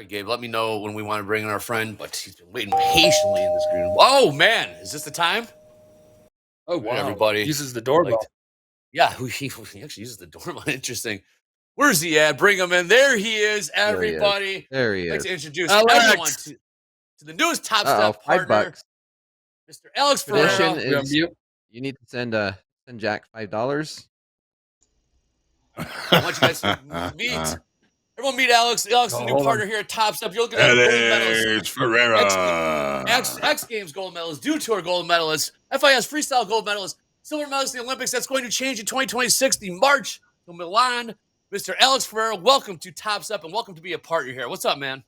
right, Gabe, let me know when we want to bring in our friend, but he's been waiting patiently in this green. Oh, man. Is this the time? Oh, All right, wow. everybody. Uses the doorbell. Yeah, he actually uses the doorbell. Interesting. Where's he at? Bring him in. There he is, everybody. There he is. I'd like to introduce Alex. everyone to the newest Top Step partner, $5. Mr. Alex Tradition Ferreira. is you need to send Jack $5. I want you guys to meet. Everyone meet Alex. Alex is the new partner here at Topstep. You're looking at gold medals. Ferreira. X Games gold medalist, Dew Tour gold medalist, FIS freestyle gold medalist, silver medalist in the Olympics. That's going to change in 2026, the March to Milan. Mr. Alex Ferreira, welcome to Topstep and welcome to be a partner here. What's up, man?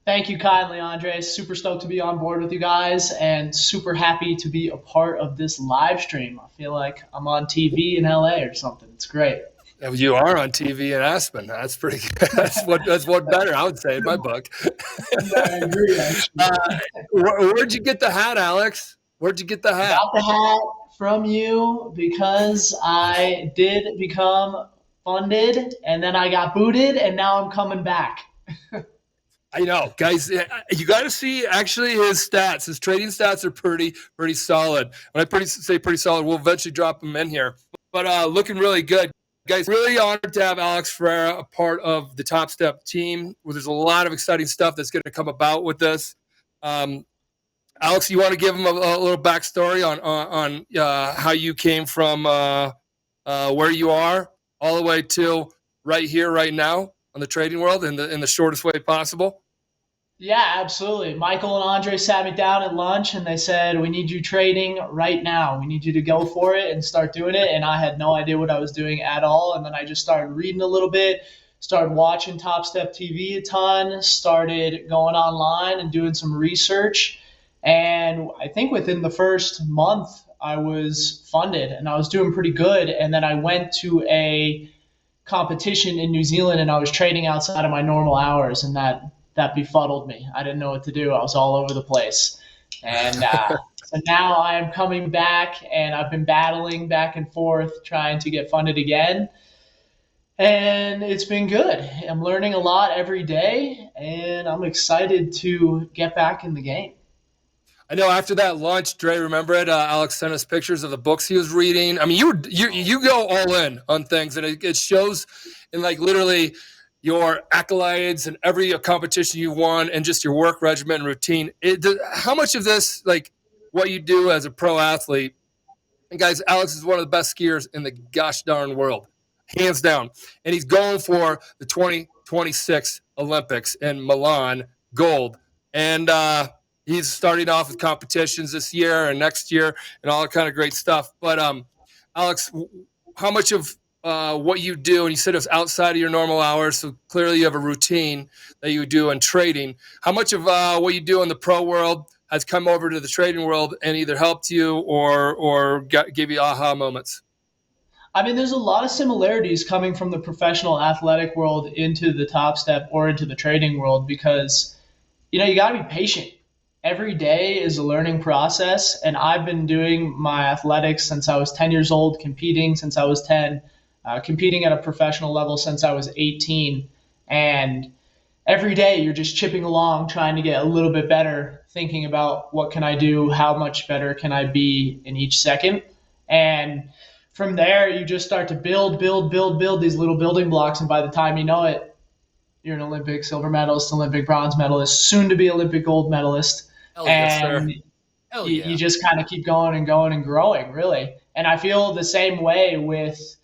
Thank you kindly, Andre. Super stoked to be on board with you guys and super happy to be a part of this live stream. I feel like I'm on TV in LA or something. It's great. You are on TV in Aspen. That's pretty good. That's what better, I would say, in my book. Yeah, I agree, Where'd you get the hat, Alex? Where'd you get the hat? Got the hat from you because I did become funded and then I got booted and now I'm coming back. I know, guys. You got to see actually his stats. His trading stats are pretty solid. When I say pretty solid, we'll eventually drop them in here. But looking really good. Guys, really honored to have Alex Ferreira a part of the Topstep team. Where there's a lot of exciting stuff that's going to come about with this. Alex, you want to give him a little backstory on how you came from where you are all the way to right here, right now on the trading world in the shortest way possible? Yeah, absolutely. Michael and Andre sat me down at lunch and they said, we need you trading right now. We need you to go for it and start doing it. And I had no idea what I was doing at all. And then I just started reading a little bit, started watching TopstepTV a ton, started going online and doing some research. And I think within the first month, I was funded and I was doing pretty good. And then I went to a competition in New Zealand and I was trading outside of my normal hours, and that befuddled me. I didn't know what to do. I was all over the place. And so now I am coming back and I've been battling back and forth trying to get funded again. And it's been good. I'm learning a lot every day and I'm excited to get back in the game. I know after that lunch, Dre, remember it? Alex sent us pictures of the books he was reading. I mean, you go all in on things, and it shows in like literally your accolades and every competition you won, and just your work regimen and routine. How much of this, like what you do as a pro athlete, and guys, Alex is one of the best skiers in the gosh darn world, hands down, and he's going for the 2026 Olympics in Milan, gold, and he's starting off with competitions this year and next year and all that kind of great stuff. But Alex, how much of what you do, and you said it's outside of your normal hours, so clearly you have a routine that you do in trading. How much of what you do in the pro world has come over to the trading world and either helped you or gave you aha moments? I mean, there's a lot of similarities coming from the professional athletic world into the Topstep or into the trading world because, you got to be patient. Every day is a learning process, and I've been doing my athletics since I was 10 years old, competing since I was 10, competing at a professional level since I was 18. And every day you're just chipping along, trying to get a little bit better, thinking about what can I do, how much better can I be in each second. And from there, you just start to build these little building blocks. And by the time you know it, you're an Olympic silver medalist, Olympic bronze medalist, soon to be Olympic gold medalist. You just kind of keep going and growing, really. And I feel the same way with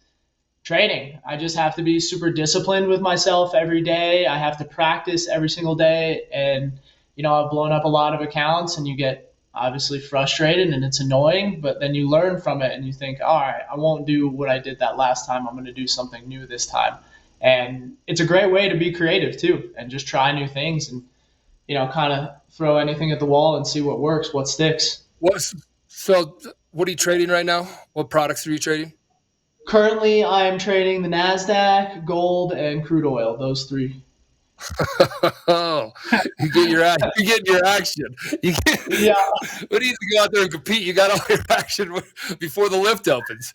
trading. I just have to be super disciplined with myself every day. I have to practice every single day. And, I've blown up a lot of accounts and you get obviously frustrated and it's annoying, but then you learn from it and you think, all right, I won't do what I did that last time. I'm going to do something new this time. And it's a great way to be creative too and just try new things and, kind of throw anything at the wall and see what works, what sticks. So what are you trading right now? What products are you trading? Currently, I'm trading the NASDAQ, gold, and crude oil, those three. Oh, you get your action. You get, Yeah. When you go out there and compete, you got all your action before the lift opens.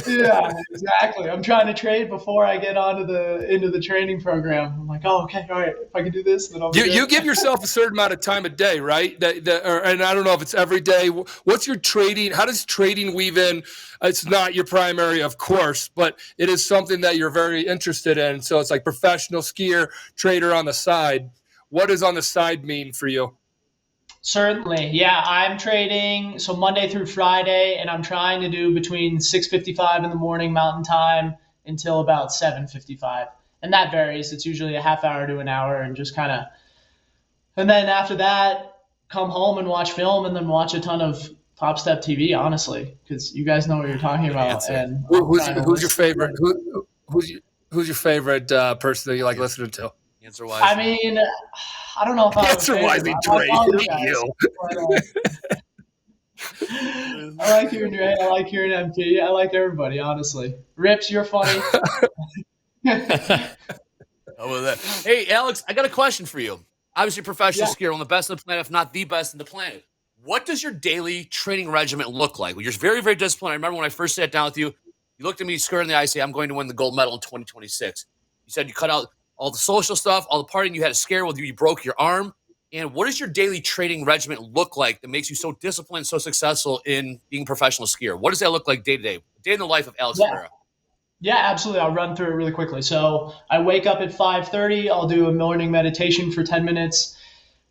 Yeah, exactly. I'm trying to trade before I get into the training program. I'm like, oh, okay, all right. If I can do this, then I'll be You good. give yourself a certain amount of time a day, right? And I don't know if it's every day. What's your trading? How does trading weave in? It's not your primary, of course, but it is something that you're very interested in. So it's like professional skier, trader on the side. What does on the side mean for you? Certainly. Yeah, I'm trading so Monday through Friday, and I'm trying to do between 6:55 in the morning Mountain Time until about 7:55. And that varies. It's usually a half hour to an hour and just kind of and then after that, come home and watch film and then watch a ton of Topstep TV, honestly, because you guys know what you're talking Good about. answer. And Who's your favorite? Who's your favorite person that you like listening to? Answer wise. I mean, I don't know if I have a Answer favorite. wisely, I like Dre. all you Look at guys, you. but, I like hearing Dre. I like hearing MT. I like everybody, honestly. Rips, you're funny. How about that? Hey, Alex, I got a question for you. Obviously, professional Yeah. skier, one of the best on the planet, if not the best on the planet. What does your daily training regimen look like? You're very, very disciplined. I remember when I first sat down with you, you looked at me square in the eye, say, I'm going to win the gold medal in 2026. You said you cut out all the social stuff, all the partying. You had a scare with you broke your arm. And what does your daily training regimen look like that makes you so disciplined, so successful in being a professional skier? What does that look like day to day? Day in the life of Alex Yeah. Ferreira. Yeah, absolutely. I'll run through it really quickly. So I wake up at 5:30. I'll do a morning meditation for 10 minutes.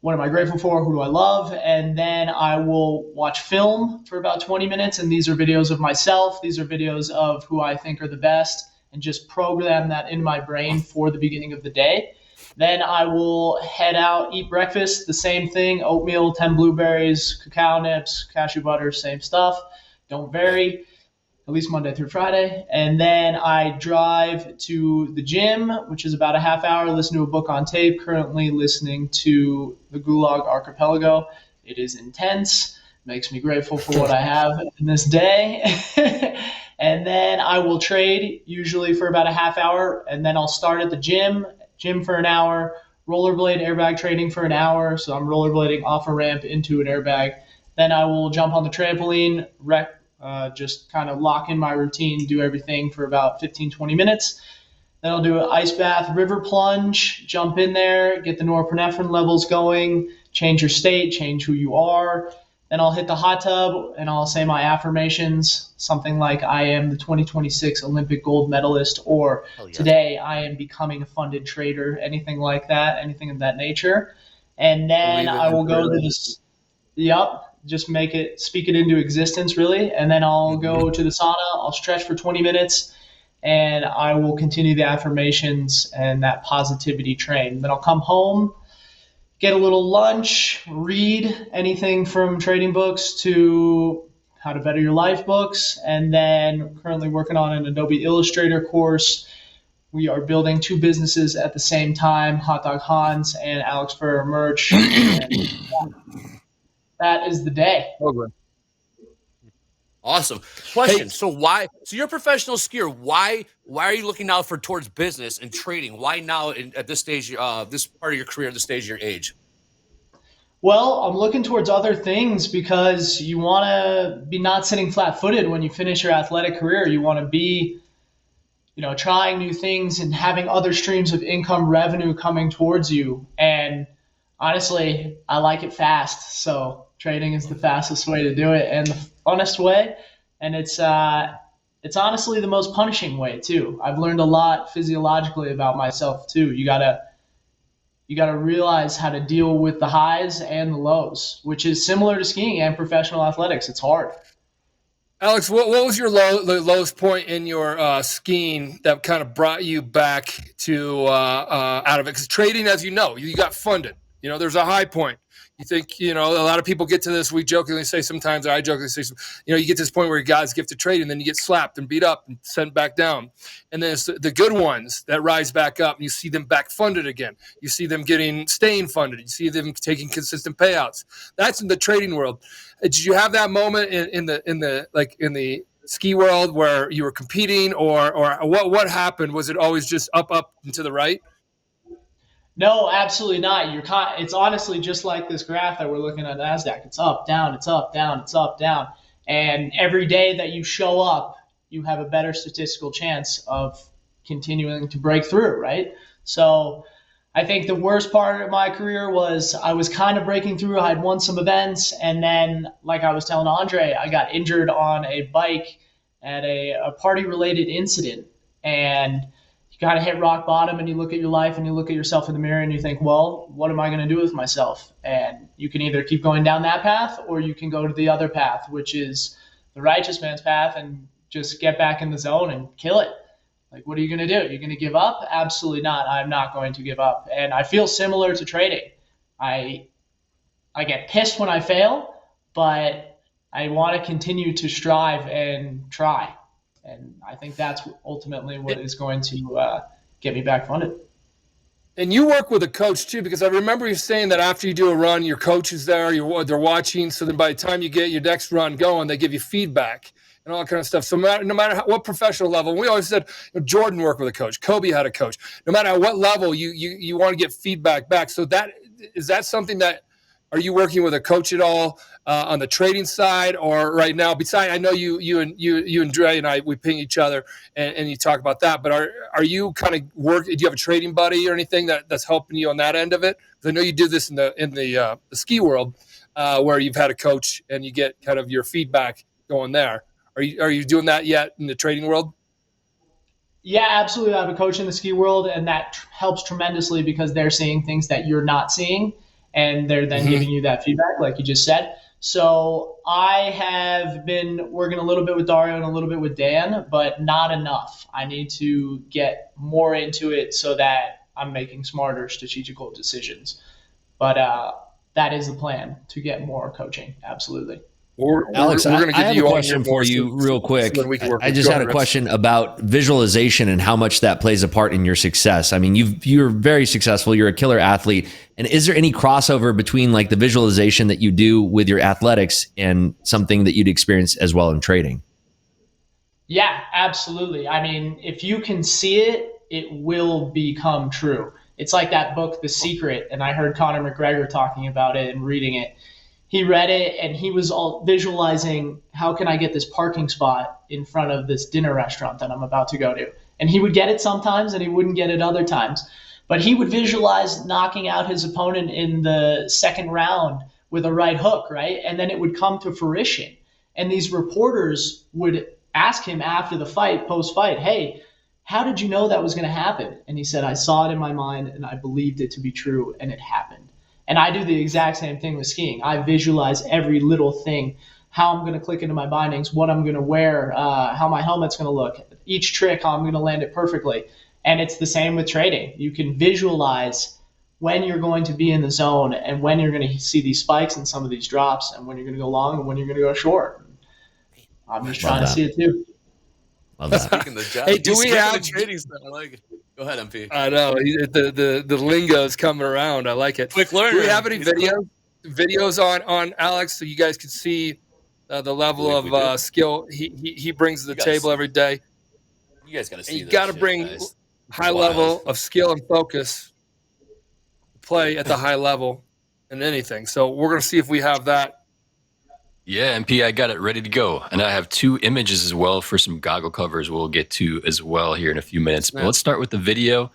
What am I grateful for? Who do I love? And then I will watch film for about 20 minutes. And these are videos of myself. These are videos of who I think are the best and just program that in my brain for the beginning of the day. Then I will head out, eat breakfast, the same thing, oatmeal, 10 blueberries, cacao nips, cashew butter, same stuff. Don't vary, at least Monday through Friday. And then I drive to the gym, which is about a half hour, listen to a book on tape, currently listening to the Gulag Archipelago. It is intense, makes me grateful for what I have in this day. And then I will trade, usually for about a half hour, and then I'll start at the gym for an hour, rollerblade airbag training for an hour. So I'm rollerblading off a ramp into an airbag. Then I will jump on the trampoline, just kind of lock in my routine, do everything for about 15, 20 minutes. Then I'll do an ice bath, river plunge, jump in there, get the norepinephrine levels going, change your state, change who you are. Then I'll hit the hot tub and I'll say my affirmations, something like I am the 2026 Olympic gold medalist, or today I am becoming a funded trader, anything like that, anything of that nature. And then I will go to this, just speak it into existence, really. And then I'll go to the sauna, I'll stretch for 20 minutes, and I will continue the affirmations and that positivity train. Then I'll come home, get a little lunch, read anything from trading books to how to better your life books, and then currently working on an Adobe Illustrator course. We are building two businesses at the same time, Hot Dog Hans and Alex Ferreira merch. And that is the day. Okay. Awesome. Question. Hey. So you're a professional skier. Why are you looking now towards business and trading? Why now at this stage, this part of your career, this stage of your age? Well, I'm looking towards other things because you want to be not sitting flat-footed when you finish your athletic career. You want to be, trying new things and having other streams of income revenue coming towards you. And honestly, I like it fast. So trading is the fastest way to do it and the funnest way. And it's honestly the most punishing way too. I've learned a lot physiologically about myself too. You gotta realize how to deal with the highs and the lows, which is similar to skiing and professional athletics. It's hard. Alex, what was your lowest point in your skiing that kind of brought you back to out of it? Because trading, as you know, you got funded. There's a high point. You think, a lot of people get to this. We jokingly say sometimes, or I jokingly say, you get to this point where God's gift to trade, and then you get slapped and beat up and sent back down. And then it's the good ones that rise back up, and you see them back funded again. You see them staying funded. You see them taking consistent payouts. That's in the trading world. Did you have that moment in the ski world where you were competing, or what happened? Was it always just up and to the right? No, absolutely not. It's honestly just like this graph that we're looking at NASDAQ. It's up, down, it's up, down, it's up, down. And every day that you show up, you have a better statistical chance of continuing to break through, right? So I think the worst part of my career was I was kind of breaking through. I had won some events, and then, like I was telling Andre, I got injured on a bike at a party-related incident. And you kind of hit rock bottom, and you look at your life and you look at yourself in the mirror and you think, well, what am I going to do with myself? And you can either keep going down that path, or you can go to the other path, which is the righteous man's path, and just get back in the zone and kill it. Like, what are you going to do? You're going to give up? Absolutely not. I'm not going to give up. And I feel similar to trading. I get pissed when I fail, but I want to continue to strive and try. And I think that's ultimately what is going to get me back funded. And you work with a coach too, because I remember you saying that after you do a run, your coach is there, they're watching. So then by the time you get your next run going, they give you feedback and all that kind of stuff. So no matter what professional level, we always said, Jordan worked with a coach, Kobe had a coach. No matter what level, you want to get feedback back. So is that something that, are you working with a coach at all on the trading side, or right now? Besides, I know you and Dre and I, we ping each other and you talk about that. But are you kind of do you have a trading buddy or anything that's helping you on that end of it? Because I know you do this in the ski world, where you've had a coach and you get kind of your feedback going there. Are you doing that yet in the trading world? Yeah, absolutely. I have a coach in the ski world, and that helps tremendously because they're seeing things that you're not seeing. And they're then giving you that feedback, like you just said. So I have been working a little bit with Dario and a little bit with Dan, but not enough. I need to get more into it so that I'm making smarter strategical decisions. But that is the plan, to get more coaching. Absolutely. Alex, I have a question for you real quick. I just had a question about visualization and how much that plays a part in your success. I mean, you're very successful. You're a killer athlete. And is there any crossover between like the visualization that you do with your athletics and something that you'd experience as well in trading? Yeah, absolutely. I mean, if you can see it, it will become true. It's like that book, The Secret, and I heard Conor McGregor talking about it and reading it. He read it and he was all visualizing, how can I get this parking spot in front of this dinner restaurant that I'm about to go to? And he would get it sometimes and he wouldn't get it other times. But he would visualize knocking out his opponent in the second round with a right hook, right? And then it would come to fruition. And these reporters would ask him after the fight, post-fight, hey, how did you know that was going to happen? And he said, I saw it in my mind and I believed it to be true, and it happened. And I do the exact same thing with skiing. I visualize every little thing, how I'm going to click into my bindings, what I'm going to wear, how my helmet's going to look, each trick, how I'm going to land it perfectly. And it's the same with trading. You can visualize when you're going to be in the zone and when you're going to see these spikes and some of these drops, and when you're going to go long and when you're going to go short. I'm just trying to see it too. Love that. Speaking the job, Hey, do we have the trading stuff? I like it. Go ahead, MP. I know the lingo's coming around. I like it. Quick learner. Do we have any videos on Alex so you guys can see the level of skill he brings to the table every day? You guys got to see. And you got to bring high level of skill and focus to play at the high level in anything. So we're going to see if we have that. Yeah, MP, I got it ready to go. And I have 2 images as well for some goggle covers we'll get to as well here in a few minutes. But let's start with the video.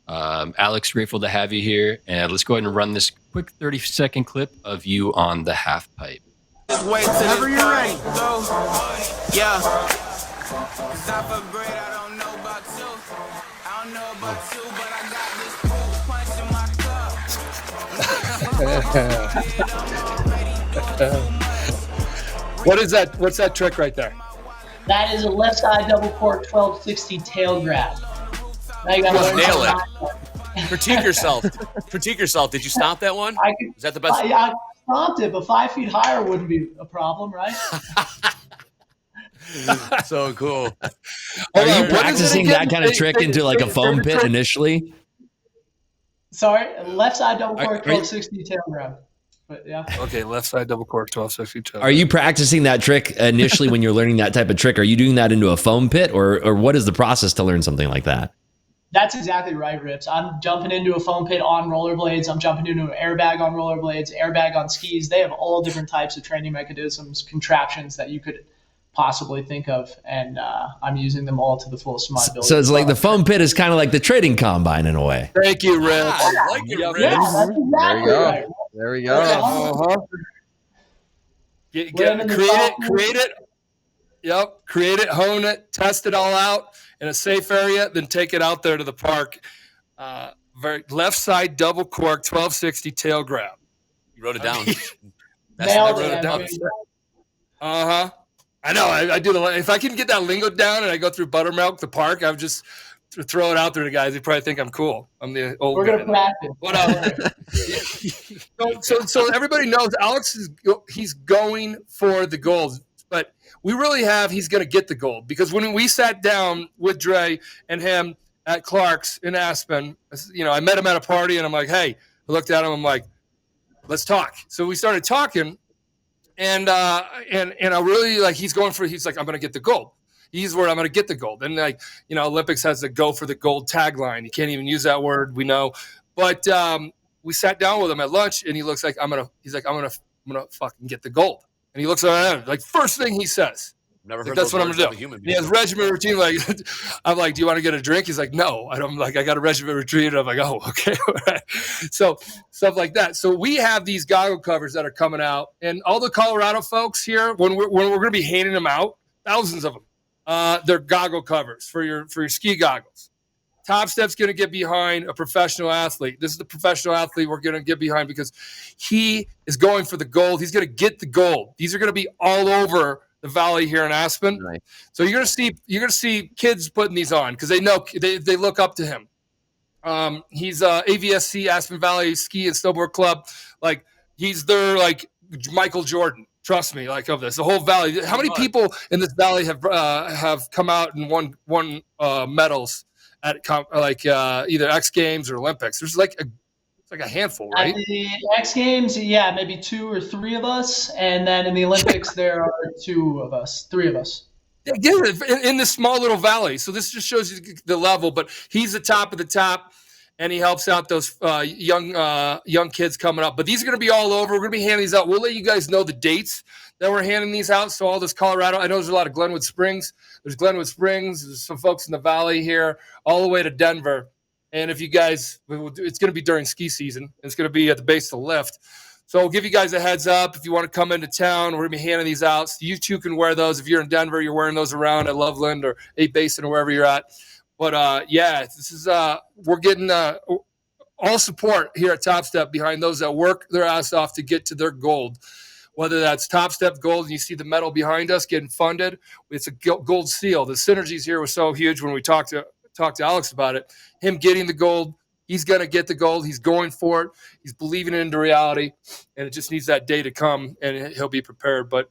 Alex, grateful to have you here. And let's go ahead and run this quick 30-second clip of you on the half pipe. Just wait till you're ready. Yeah. Cause I feel great, I don't know about you. I don't know about you, but I got this punch in my cup. What is that? What's that trick right there? That is a left side double cork 1260 tail grab. Now you got to nail it. Critique yourself. Critique yourself. Did you stomp that one? Is that the best? I stomped it, but 5 feet higher wouldn't be a problem, right? So cool. Are you practicing that kind of trick into like a foam pit initially? Sorry, left side double cork 1260 tail grab. But yeah. Okay, left side double cork 1260. Are you practicing that trick initially when you're learning that type of trick? Are you doing that into a foam pit, or what is the process to learn something like that? That's exactly right, Rips. I'm jumping into a foam pit on rollerblades. I'm jumping into an airbag on rollerblades, airbag on skis. They have all different types of training mechanisms, contraptions that you could possibly think of, and I'm using them all to the fullest of my ability. So it's like the foam pit is kind of like the trading combine in a way. Thank you, Rips. I like it, Rips. Yeah, that's exactly right. There we go. Create it. Yep. Create it, hone it, test it all out in a safe area, then take it out there to the park. Left side double cork, 1260 tail grab. You wrote it down. Nailed wrote it it. down. I know. I do if I can get that lingo down and I go through buttermilk, the park, I would just throw it out there to guys. They probably think I'm cool. I'm the old We're guy. gonna practice. What so everybody knows Alex he's going for the gold, but we really he's going to get the gold, because when we sat down with Dre and him at Clark's in Aspen, I met him at a party and I'm like, hey, I looked at him, I'm like, let's talk. So we started talking, and I really he's like, I'm going to get the gold. He's where I'm going to get the gold. And Olympics has the go for the gold tagline. You can't even use that word, we know. But we sat down with him at lunch, and he looks like I'm gonna fucking get the gold. And he looks at me, first thing he says, Never heard that's what I'm gonna do. He has regiment routine. I'm like, do you want to get a drink? He's like, no. And I'm like, I got a regiment routine. And I'm like, oh, okay. All right. So stuff like that. So we have these goggle covers that are coming out, and all the Colorado folks here, when we're going to be handing them out, thousands of them. They're goggle covers for your ski goggles. Topstep's going to get behind a professional athlete. This is the professional athlete we're going to get behind, because he is going for the gold. He's going to get the gold. These are going to be all over the valley here in Aspen. Right. So you're going to see kids putting these on, because they know they look up to him. He's AVSC Aspen Valley Ski and Snowboard Club. He's their Michael Jordan. Trust me, of this, the whole valley. How many people in this valley have come out and won medals at either X Games or Olympics? There's a handful, right? At the X Games, yeah, maybe 2 or 3 of us, and then in the Olympics there are 3 of us. Yeah, in this small little valley. So this just shows you the level. But he's the top of the top, and he helps out those young kids coming up. But these are going to be all over. We're going to be handing these out. We'll let you guys know the dates that we're handing these out. So all this Colorado, I know there's a lot of Glenwood Springs. There's Glenwood Springs. There's some folks in the valley here, all the way to Denver. And if you guys, it's going to be during ski season. It's going to be at the base of the lift. So I'll give you guys a heads up. If you want to come into town, we're going to be handing these out. So you too can wear those. If you're in Denver, you're wearing those around at Loveland or 8 Basin or wherever you're at. But this is we're getting all support here at Topstep behind those that work their ass off to get to their gold. Whether that's Topstep Gold, and you see the medal behind us getting funded, it's a gold seal. The synergies here were so huge when we talked to Alex about it. Him getting the gold, he's going to get the gold. He's going for it. He's believing it into reality, and it just needs that day to come, and he'll be prepared. But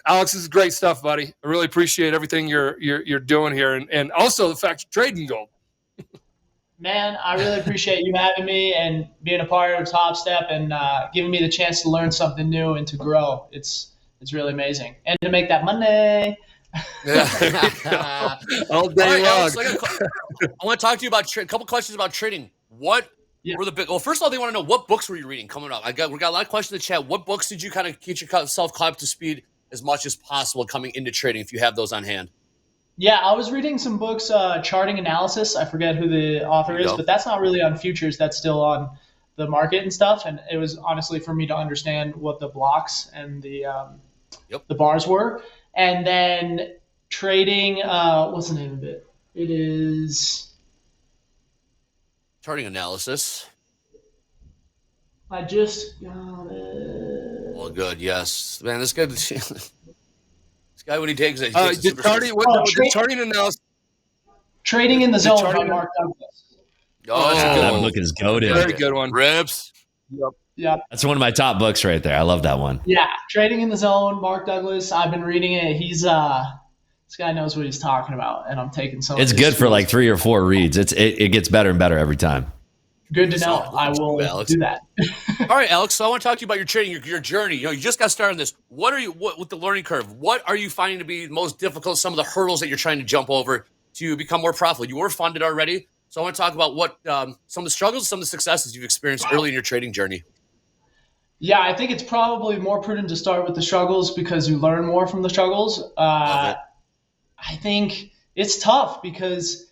Alex, this is great stuff, buddy. I really appreciate everything you're doing here, and also the fact you're trading gold. Man, I really appreciate you having me and being a part of Topstep and giving me the chance to learn something new and to grow. It's really amazing, and to make that money. Yeah, all day long. Alex, I want to talk to you about a couple questions about trading. What were the big? Well, first of all, they want to know what books were you reading coming up. We got a lot of questions in the chat. What books did you kind of get yourself caught up to speed as much as possible coming into trading, if you have those on hand? Yeah, I was reading some books, Charting Analysis. I forget who the author is, but that's not really on futures. That's still on the market and stuff. And it was honestly for me to understand what the blocks and the bars were. And then trading, what's the name of it? It is Charting Analysis. I just got it. Well, good. Yes, man. This guy. This guy, when he takes it, charting analysis. Trading in the Zone by Mark Douglas. Oh, that's a good That one. book is goated. Very good one. Rips. Yep. That's one of my top books right there. I love that one. Yeah, Trading in the Zone, Mark Douglas. I've been reading it. He's this guy knows what he's talking about, and I'm taking some. It's good for like 3 or 4 reads. It gets better and better every time. Good to know. I will do that. All right, Alex. So I want to talk to you about your trading, your journey. You just got started on this. What with the learning curve? What are you finding to be most difficult? Some of the hurdles that you're trying to jump over to become more profitable. You were funded already. So I want to talk about what some of the struggles, some of the successes you've experienced early in your trading journey. Yeah, I think it's probably more prudent to start with the struggles because you learn more from the struggles. I think it's tough because,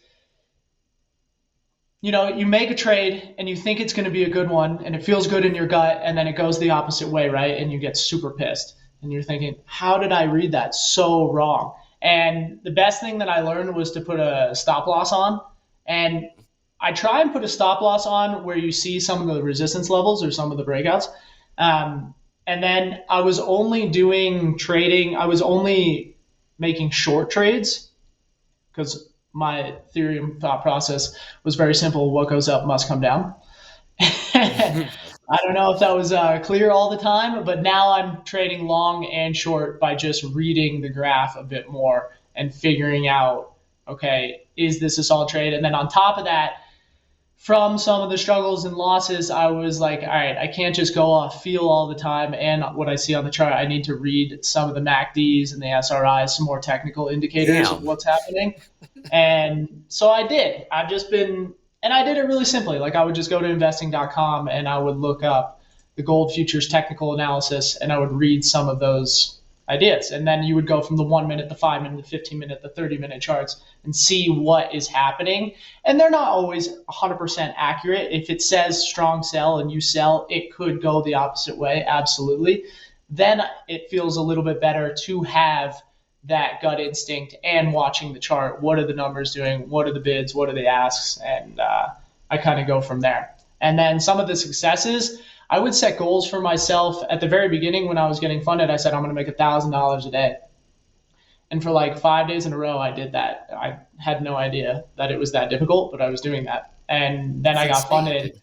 you know, you make a trade and you think it's going to be a good one and it feels good in your gut, and then it goes the opposite way, right? And you get super pissed and you're thinking, how did I read that so wrong? And the best thing that I learned was to put a stop loss on. And I try and put a stop loss on where you see some of the resistance levels or some of the breakouts. And then I was only doing trading. I was only making short trades because my theory and thought process was very simple. What goes up must come down. I don't know if that was clear all the time, but now I'm trading long and short by just reading the graph a bit more and figuring out, okay, is this a solid trade? And then on top of that, from some of the struggles and losses, I was like, all right, I can't just go off feel all the time and what I see on the chart. I need to read some of the MACDs and the SRIs, some more technical indicators of what's happening. And so I did. I've just been, and I did it really simply. Like I would just go to investing.com and I would look up the gold futures technical analysis and I would read some of those ideas. And then you would go from the 1 minute, the 5 minute, the 15 minute, the 30-minute charts and see what is happening. And they're not always 100% accurate. If it says strong sell and you sell, it could go the opposite way. Absolutely. Then it feels a little bit better to have that gut instinct and watching the chart. What are the numbers doing? What are the bids? What are the asks? And I kind of go from there. And then some of the successes, I would set goals for myself at the very beginning when I was getting funded. I said, I'm going to make $1,000 a day. And for like 5 days in a row, I did that. I had no idea that it was that difficult, but I was doing that. And then I got funded.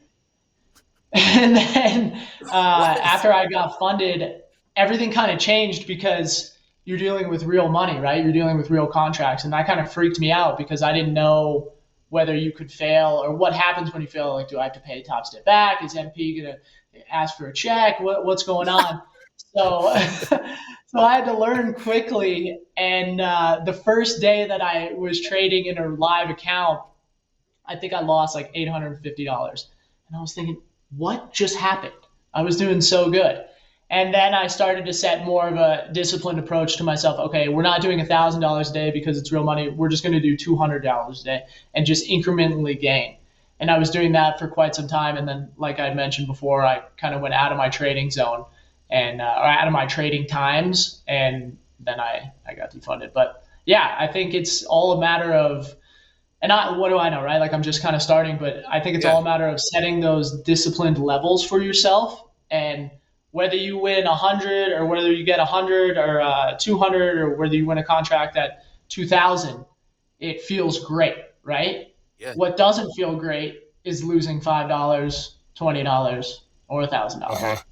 And then after I got funded, everything kind of changed because you're dealing with real money, right? You're dealing with real contracts. And that kind of freaked me out because I didn't know whether you could fail or what happens when you fail. Like, do I have to pay Topstep back? Is MP going to ask for a check? What's going on? So I had to learn quickly. And the first day that I was trading in a live account, I think I lost like $850. And I was thinking, what just happened? I was doing so good. And then I started to set more of a disciplined approach to myself. Okay, we're not doing $1,000 a day because it's real money. We're just going to do $200 a day and just incrementally gain. And I was doing that for quite some time. And then, like I mentioned before, I kind of went out of my trading zone and or out of my trading times. And then I got defunded. But yeah, I think it's all a matter of, and what do I know, right? Like I'm just kind of starting, but I think it's all a matter of setting those disciplined levels for yourself. And whether you win 100 or whether you get 100 or 200 or whether you win a contract at 2,000, it feels great, right? Yeah. What doesn't feel great is losing $5, $20, or $1,000.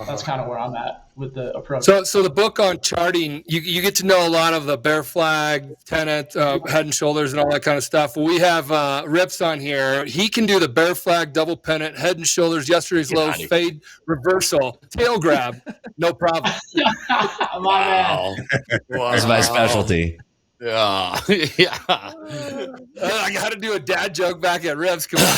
That's kind of where I'm at with the approach. So the book on charting, you get to know a lot of the bear flag, tenet, head and shoulders, and all that kind of stuff. We have Rips on here. He can do the bear flag, double pennant, head and shoulders, yesterday's low, fade, reversal, tail grab, no problem. Wow. That's my specialty. Yeah. I got to do a dad joke back at Rips. Come on.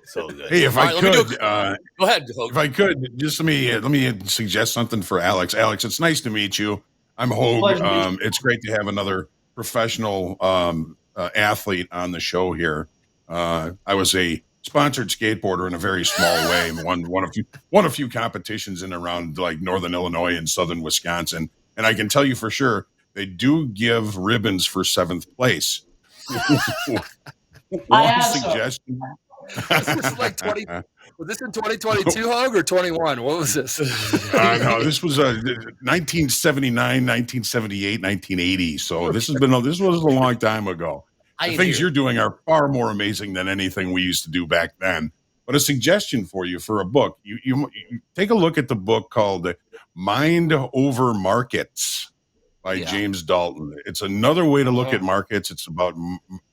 So good. Hey, if I could, go ahead. If I could, just let me suggest something for Alex. Alex, it's nice to meet you. I'm Hogue. It's great to have another professional athlete on the show here. I was a sponsored skateboarder in a very small way, and won a few competitions in around like northern Illinois and southern Wisconsin. And I can tell you for sure, they do give ribbons for 7th place. One suggestion. This was like 20. Was this in 2022, Hogue, or 21? What was this? No, this was 1979, 1978, 1980. So this was a long time ago. The things you're doing are far more amazing than anything we used to do back then. But a suggestion for you for a book, you take a look at the book called Mind Over Markets by James Dalton. It's another way to look at markets. It's about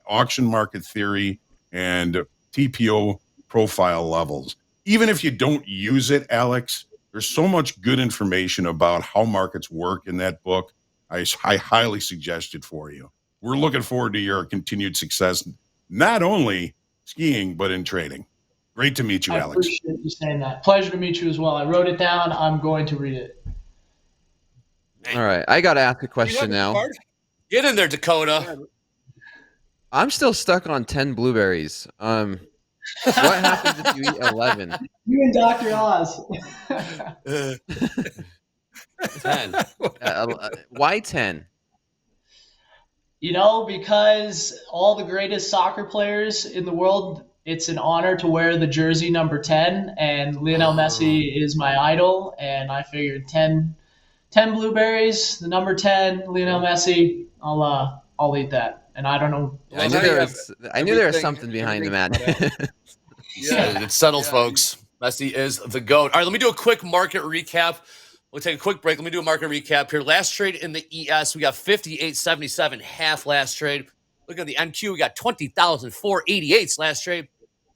auction market theory and TPO profile levels. Even if you don't use it, Alex, there's so much good information about how markets work in that book. I highly suggest it for you. we're looking forward to your continued success, not only skiing, but in trading. Great to meet you, I Alex. appreciate you saying that. Pleasure to meet you as well. I wrote it down. I'm going to read it. All right, I got to ask a question now. Get in there, Dakota. I'm still stuck on 10 blueberries. What happens if you eat 11? You and Dr. Oz. 10. Why 10? You know, because all the greatest soccer players in the world, it's an honor to wear the jersey number 10, and Lionel Messi is my idol, and I figured 10 blueberries, the number 10, Lionel Messi, I'll eat that. And I don't know. Yeah, I knew there was something behind the mat. Yeah, it's settled, folks. Messi is the GOAT. All right, let me do a quick market recap. We'll take a quick break. Let me do a market recap here. Last trade in the ES, we got 58.77 half last trade. Looking at the NQ, we got 20,488 last trade.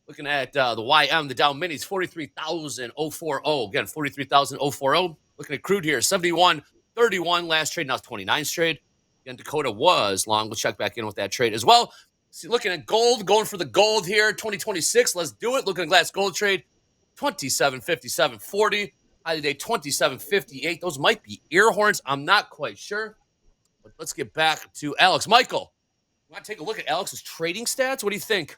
Looking at the YM, the Dow Minis, 43,040. Again, 43,040. Looking at crude here, 71.31 last trade. Now it's 29th trade. Again, Dakota was long. We'll check back in with that trade as well. See, looking at gold, going for the gold here, 2026. Let's do it. Looking at glass gold trade, 27.57.40. High today, 27.58. Those might be ear horns. I'm not quite sure. But let's get back to Alex. Michael, you want to take a look at Alex's trading stats? What do you think?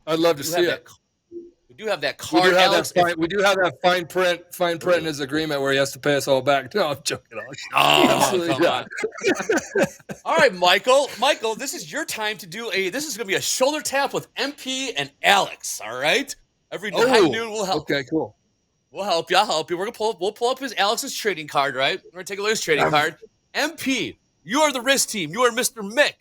I'd love to see it. We do have that card, Alex. We do have that fine print in his agreement where he has to pay us all back. No, I'm joking, Alex. Oh, come on. All right, Michael. Michael, this is your time to do this is going to be a shoulder tap with MP and Alex, all right? Every high noon will help. Okay, cool. We'll help you. I'll help you. We'll pull up Alex's trading card, right? We're going to take a look at his trading card. MP, you are the risk team. You are Mr. Mick.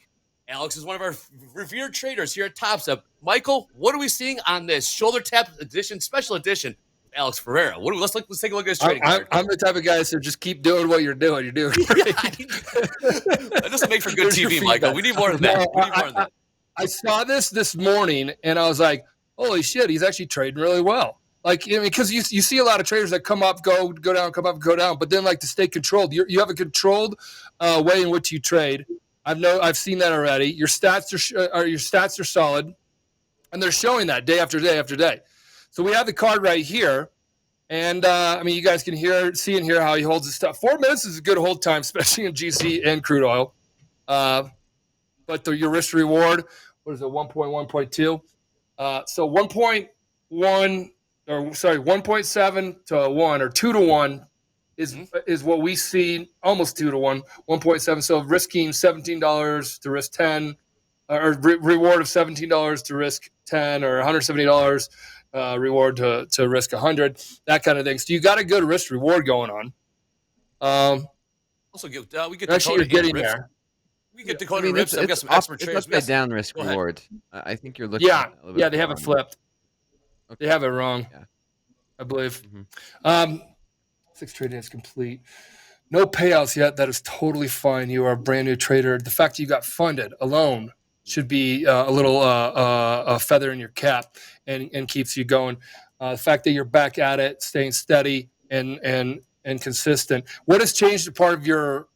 Alex is one of our revered traders here at Topstep. Michael, what are we seeing on this shoulder tap edition, special edition, Alex Ferreira? Let's take a look at his trading card. I'm the type of guy that says just keep doing what you're doing. You're doing great. That doesn't make for good TV, Michael. We need more than that. I saw this morning, and I was like, holy shit, he's actually trading really well. Like, because you see a lot of traders that come up, go down, come up, go down, but then like to stay controlled. You have a controlled way in which you trade. I've seen that already. Your stats are solid, and they're showing that day after day after day. So we have the card right here, and you guys can see and hear how he holds his stuff. 4 minutes is a good hold time, especially in GC and crude oil. But your risk reward, what is it, 1.1.2? So 1.7 to 1 or 2 to 1 is what we see, almost 2 to 1, 1.7. So risking $17 to risk 10, or reward of $17 to risk 10, or $170 reward to risk 100, that kind of thing. So you got a good risk reward going on. Also, we get actually you're getting there. We get Dakota Rips. I've got some expert traders. It's upside down risk reward. I think you're looking. Yeah, they have it flipped. Okay. They have it wrong. Yeah. I believe. 6 trading is complete. No payouts yet. That is totally fine. You are a brand new trader. The fact that you got funded alone should be a little a feather in your cap and keeps you going. The fact that you're back at it, staying steady and consistent. What has changed a part of your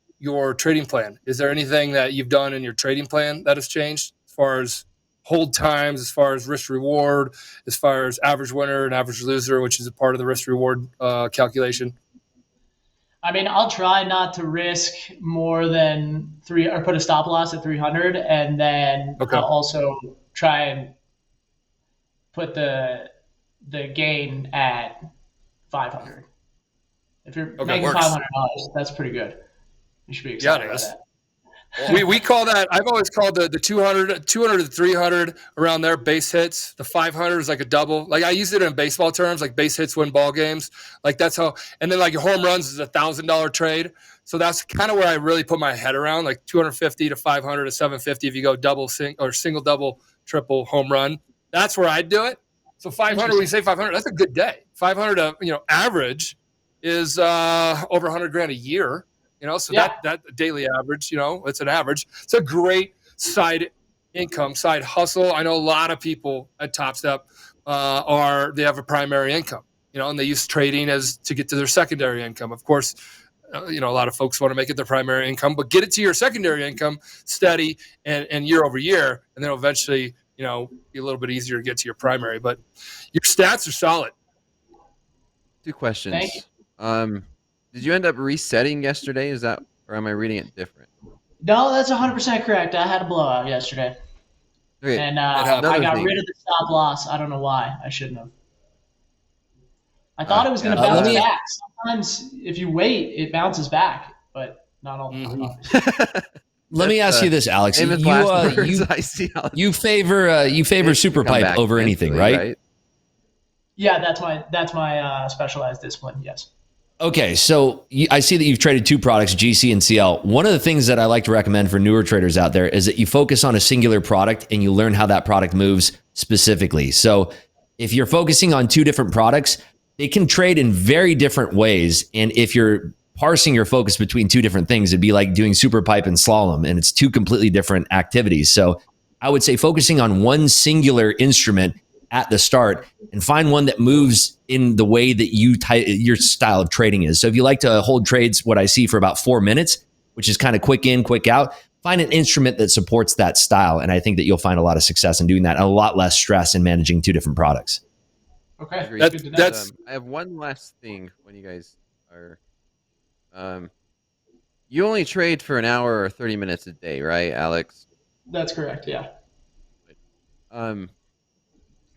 trading plan? Is there anything that you've done in your trading plan that has changed as far as hold times, as far as risk reward, as far as average winner and average loser, which is a part of the risk reward calculation? I'll try not to risk more than 3, or put a stop loss at 300, and then I'll also try and put the gain at 500. If you're making $500, that's pretty good. You should be excited about that. We call that, I've always called the 200 to 300 around there base hits. The 500 is like a double. Like I use it in baseball terms, like base hits win ball games. Like that's how, and then like your home runs is $1,000 trade. So that's kind of where I really put my head around, like 250 to 500 to 750 if you go single, double, triple home run. That's where I'd do it. So 500, when you say 500, that's a good day. 500 average is over 100 grand a year. So that daily average, it's an average. It's a great side income, side hustle. I know a lot of people at Topstep they have a primary income, and they use trading to get to their secondary income. Of course, a lot of folks want to make it their primary income, but get it to your secondary income steady and year over year, and then eventually, be a little bit easier to get to your primary. But your stats are solid. 2 questions. Did you end up resetting yesterday? Is that, or am I reading it different? No, that's 100% correct. I had a blowout yesterday. Okay. And I got rid of the stop loss. I don't know why. I shouldn't have. I thought it was going to bounce back. Sometimes if you wait, it bounces back, but not all the time. Let me ask you this, Alex. You favor super pipe over anything, right? Yeah, that's my specialized discipline. Yes. Okay, so I see that you've traded 2 products, GC and CL. One of the things that I like to recommend for newer traders out there is that you focus on a singular product and you learn how that product moves specifically. So if you're focusing on 2 different products, they can trade in very different ways. And if you're parsing your focus between 2 different things, it'd be like doing Superpipe and slalom, and it's 2 completely different activities. So I would say focusing on one singular instrument at the start and find one that moves in the way that your style of trading is. So if you like to hold trades, what I see for about 4 minutes, which is kind of quick in, quick out, find an instrument that supports that style. And I think that you'll find a lot of success in doing that, and a lot less stress in managing 2 different products. Okay. That's I have one last thing when you guys are, you only trade for an hour or 30 minutes a day, right, Alex? That's correct. Yeah.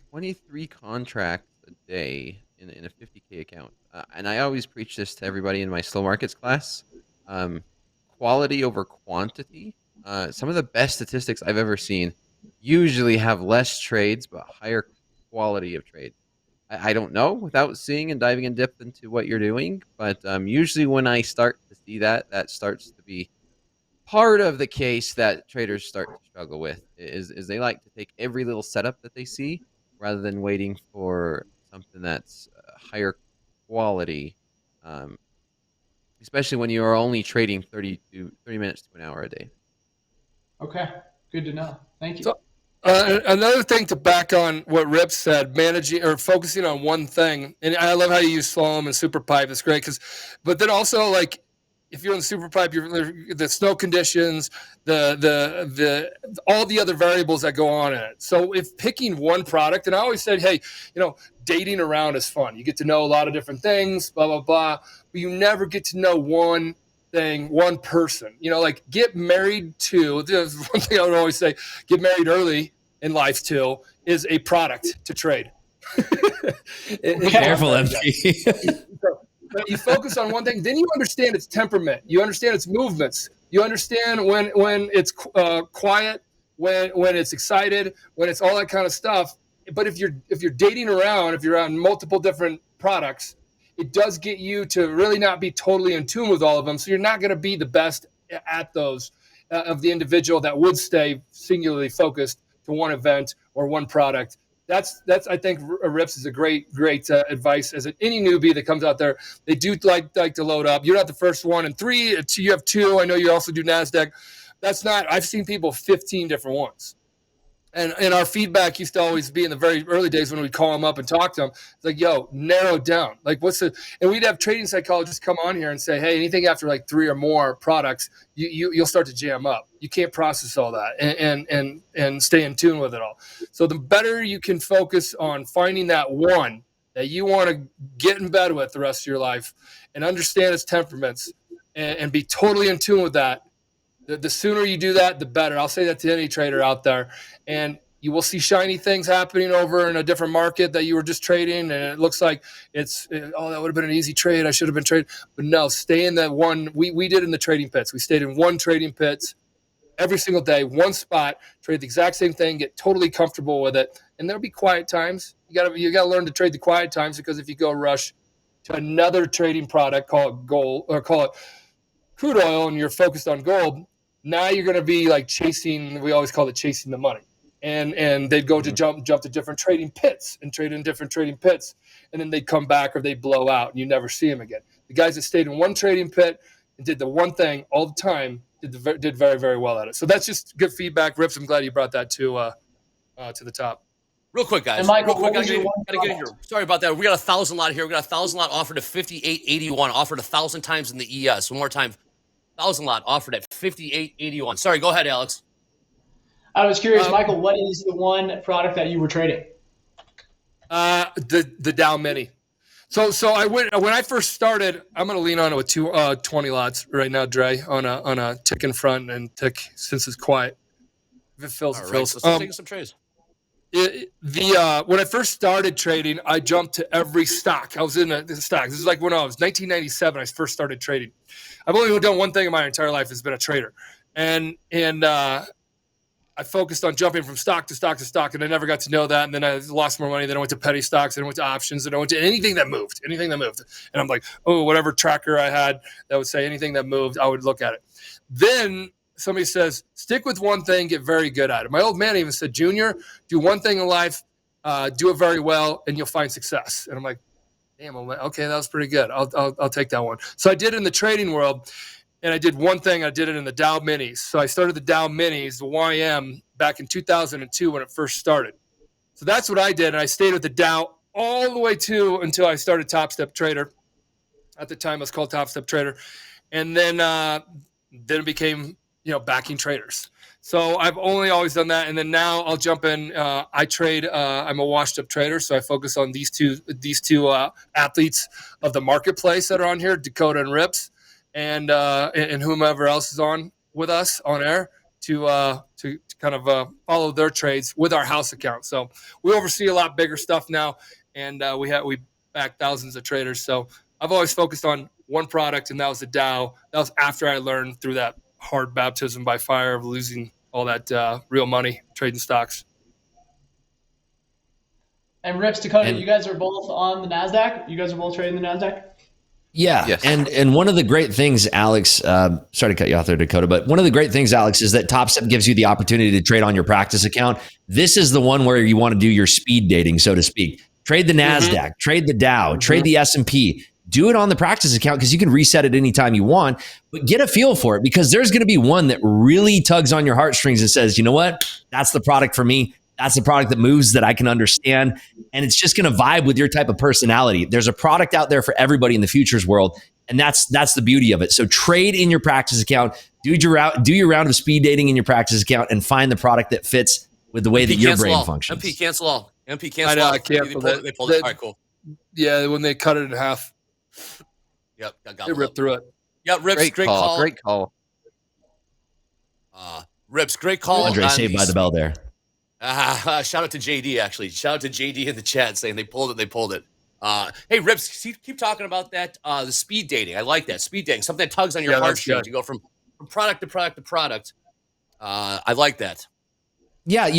23 contracts a day in a 50K account. And I always preach this to everybody in my slow markets class. Quality over quantity. Some of the best statistics I've ever seen usually have less trades, but higher quality of trade. I don't know without seeing and diving in depth into what you're doing, but usually when I start to see that starts to be part of the case that traders start to struggle with is they like to take every little setup that they see rather than waiting for something that's higher quality, especially when you are only trading 30 minutes to an hour a day. Okay, good to know. Thank you. So, another thing to back on what Rip said, managing or focusing on one thing, and I love how you use slalom and Superpipe. It's great but then also like if you're in the Superpipe, the snow conditions, the all the other variables that go on in it. So if picking one product, and I always said, hey, dating around is fun. You get to know a lot of different things, blah, blah, blah, but you never get to know one thing, one person. Like get married to, there's one thing I would always say, get married early in life too, is a product to trade. Careful, MP. But you focus on one thing, then you understand its temperament. You understand its movements. You understand when it's quiet, when it's excited, when it's all that kind of stuff. But if you're dating around, if you're on multiple different products, it does get you to really not be totally in tune with all of them. So you're not going to be the best at those of the individual that would stay singularly focused to one event or one product. That's I think Rips is a great advice as any newbie that comes out there. They do like to load up. You're not the first one. And 3, you have 2. I know you also do NASDAQ. I've seen people 15 different ones. And our feedback used to always be in the very early days when we'd call them up and talk to them. It's like, yo, narrow down. Like, and we'd have trading psychologists come on here and say, hey, anything after like 3 or more products, you'll start to jam up. You can't process all that and stay in tune with it all. So the better you can focus on finding that one that you want to get in bed with the rest of your life and understand its temperaments and be totally in tune with that, the sooner you do that, the better. I'll say that to any trader out there. And you will see shiny things happening over in a different market that you were just trading, and it looks like that would have been an easy trade. I should have been trading. But no, stay in that one. We did in the trading pits. We stayed in one trading pits every single day, one spot, trade the exact same thing, get totally comfortable with it. And there'll be quiet times. You gotta learn to trade the quiet times, because if you go rush to another trading product, call it gold or call it crude oil, and you're focused on gold, now you're going to be like chasing, we always call it chasing the money. And they'd go to jump to different trading pits and trade in different trading pits. And then they'd come back or they'd blow out and you never see them again. The guys that stayed in one trading pit and did the one thing all the time did very, very well at it. So that's just good feedback. Rips, I'm glad you brought that to the top. Real quick, guys. And Michael, Real quick, what was your gotta get in here. Sorry about that. We got 1,000 lot here. We got 1,000 lot offered at 58.81. Offered 1,000 times in the ES. One more time. 1,000 lot offered at 58.81. Sorry, go ahead, Alex. I was curious, Michael, what is the one product that you were trading? The Dow Mini. So I went when I first started. I'm going to lean on it with 20 lots right now, Dre, on a tick in front and tick since it's quiet. If it fills, it fills. So let's take some trades. When I first started trading, I jumped to every stock. I was in the stocks. This is like when I was 1997. I first started trading. I've only done one thing in my entire life: has been a trader, and I focused on jumping from stock to stock to stock, and I never got to know that. And then I lost more money. Then I went to penny stocks. Then I went to options. Then I went to anything that moved. And I'm like, oh, whatever tracker I had that would say anything that moved, I would look at it. Then somebody says, stick with one thing, get very good at it. My old man even said, Junior, do one thing in life, do it very well, and you'll find success. And I'm like, damn, okay, that was pretty good. I'll take that one. So I did it in the trading world. And I did one thing. I did it in the Dow Minis. So I started the Dow Minis, the YM, back in 2002 when it first started. So that's what I did. And I stayed with the Dow all the way until I started Topstep Trader. At the time, it was called Topstep Trader. And then it became, backing traders. So I've only always done that. And then now I'll jump in. I trade. I'm a washed up trader. So I focus on these two athletes of the marketplace that are on here, Dakota and Rips. And whomever else is on with us on air to kind of follow their trades with our house account. So we oversee a lot bigger stuff now, and we back thousands of traders. So I've always focused on one product, and that was the Dow. That was after I learned through that hard baptism by fire of losing all that real money trading stocks. And Rips, Dakota, you guys are both on the NASDAQ? You guys are both trading the NASDAQ? Yeah. Yes. And one of the great things, Alex, sorry to cut you off there, Dakota, but one of the great things, Alex, is that Topstep gives you the opportunity to trade on your practice account. This is the one where you want to do your speed dating, so to speak. Trade the NASDAQ, trade the Dow, trade the S&P. Do it on the practice account because you can reset it anytime you want, but get a feel for it because there's going to be one that really tugs on your heartstrings and says, you know what? That's the product for me. That's the product that moves that I can understand. And it's just going to vibe with your type of personality. There's a product out there for everybody in the futures world. And that's the beauty of it. So trade in your practice account, do your round of speed dating in your practice account and find the product that fits with the way that your brain functions. MP cancel all. MP cancel all. I canceled it. They pulled it. All right, cool. Yeah, when they cut it in half. Yep. They ripped through it. Yeah, Rips, great call. Great call. Rips, great call. Andre saved by the bell there. Shout out to JD, actually. Shout out to JD in the chat saying they pulled it. Hey, Rips, keep talking about that. The speed dating. I like that. Speed dating. Something that tugs on your heartstrings. You go from product to product to product. I like that. Yeah,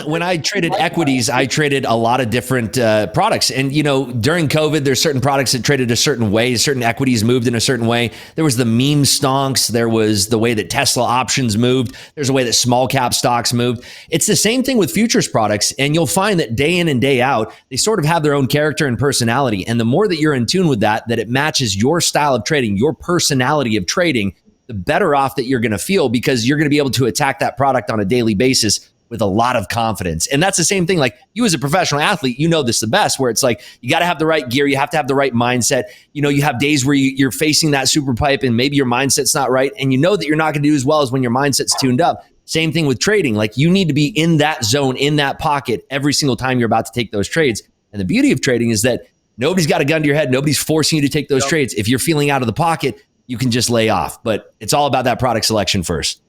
when I traded equities, I traded a lot of different products. And, during COVID, there's certain products that traded a certain way. Certain equities moved in a certain way. There was the meme stonks. There was the way that Tesla options moved. There's a way that small cap stocks moved. It's the same thing with futures products. And you'll find that day in and day out, they sort of have their own character and personality. And the more that you're in tune with that it matches your style of trading, your personality of trading, the better off that you're going to feel because you're going to be able to attack that product on a daily basis with a lot of confidence. And that's the same thing. Like you as a professional athlete, you know this the best, where it's like, you got to have the right gear. You have to have the right mindset. You have days where you're facing that Superpipe and maybe your mindset's not right. And you know that you're not going to do as well as when your mindset's tuned up. Same thing with trading. Like you need to be in that zone, in that pocket every single time you're about to take those trades. And the beauty of trading is that nobody's got a gun to your head. Nobody's forcing you to take those trades. If you're feeling out of the pocket, you can just lay off, but it's all about that product selection first.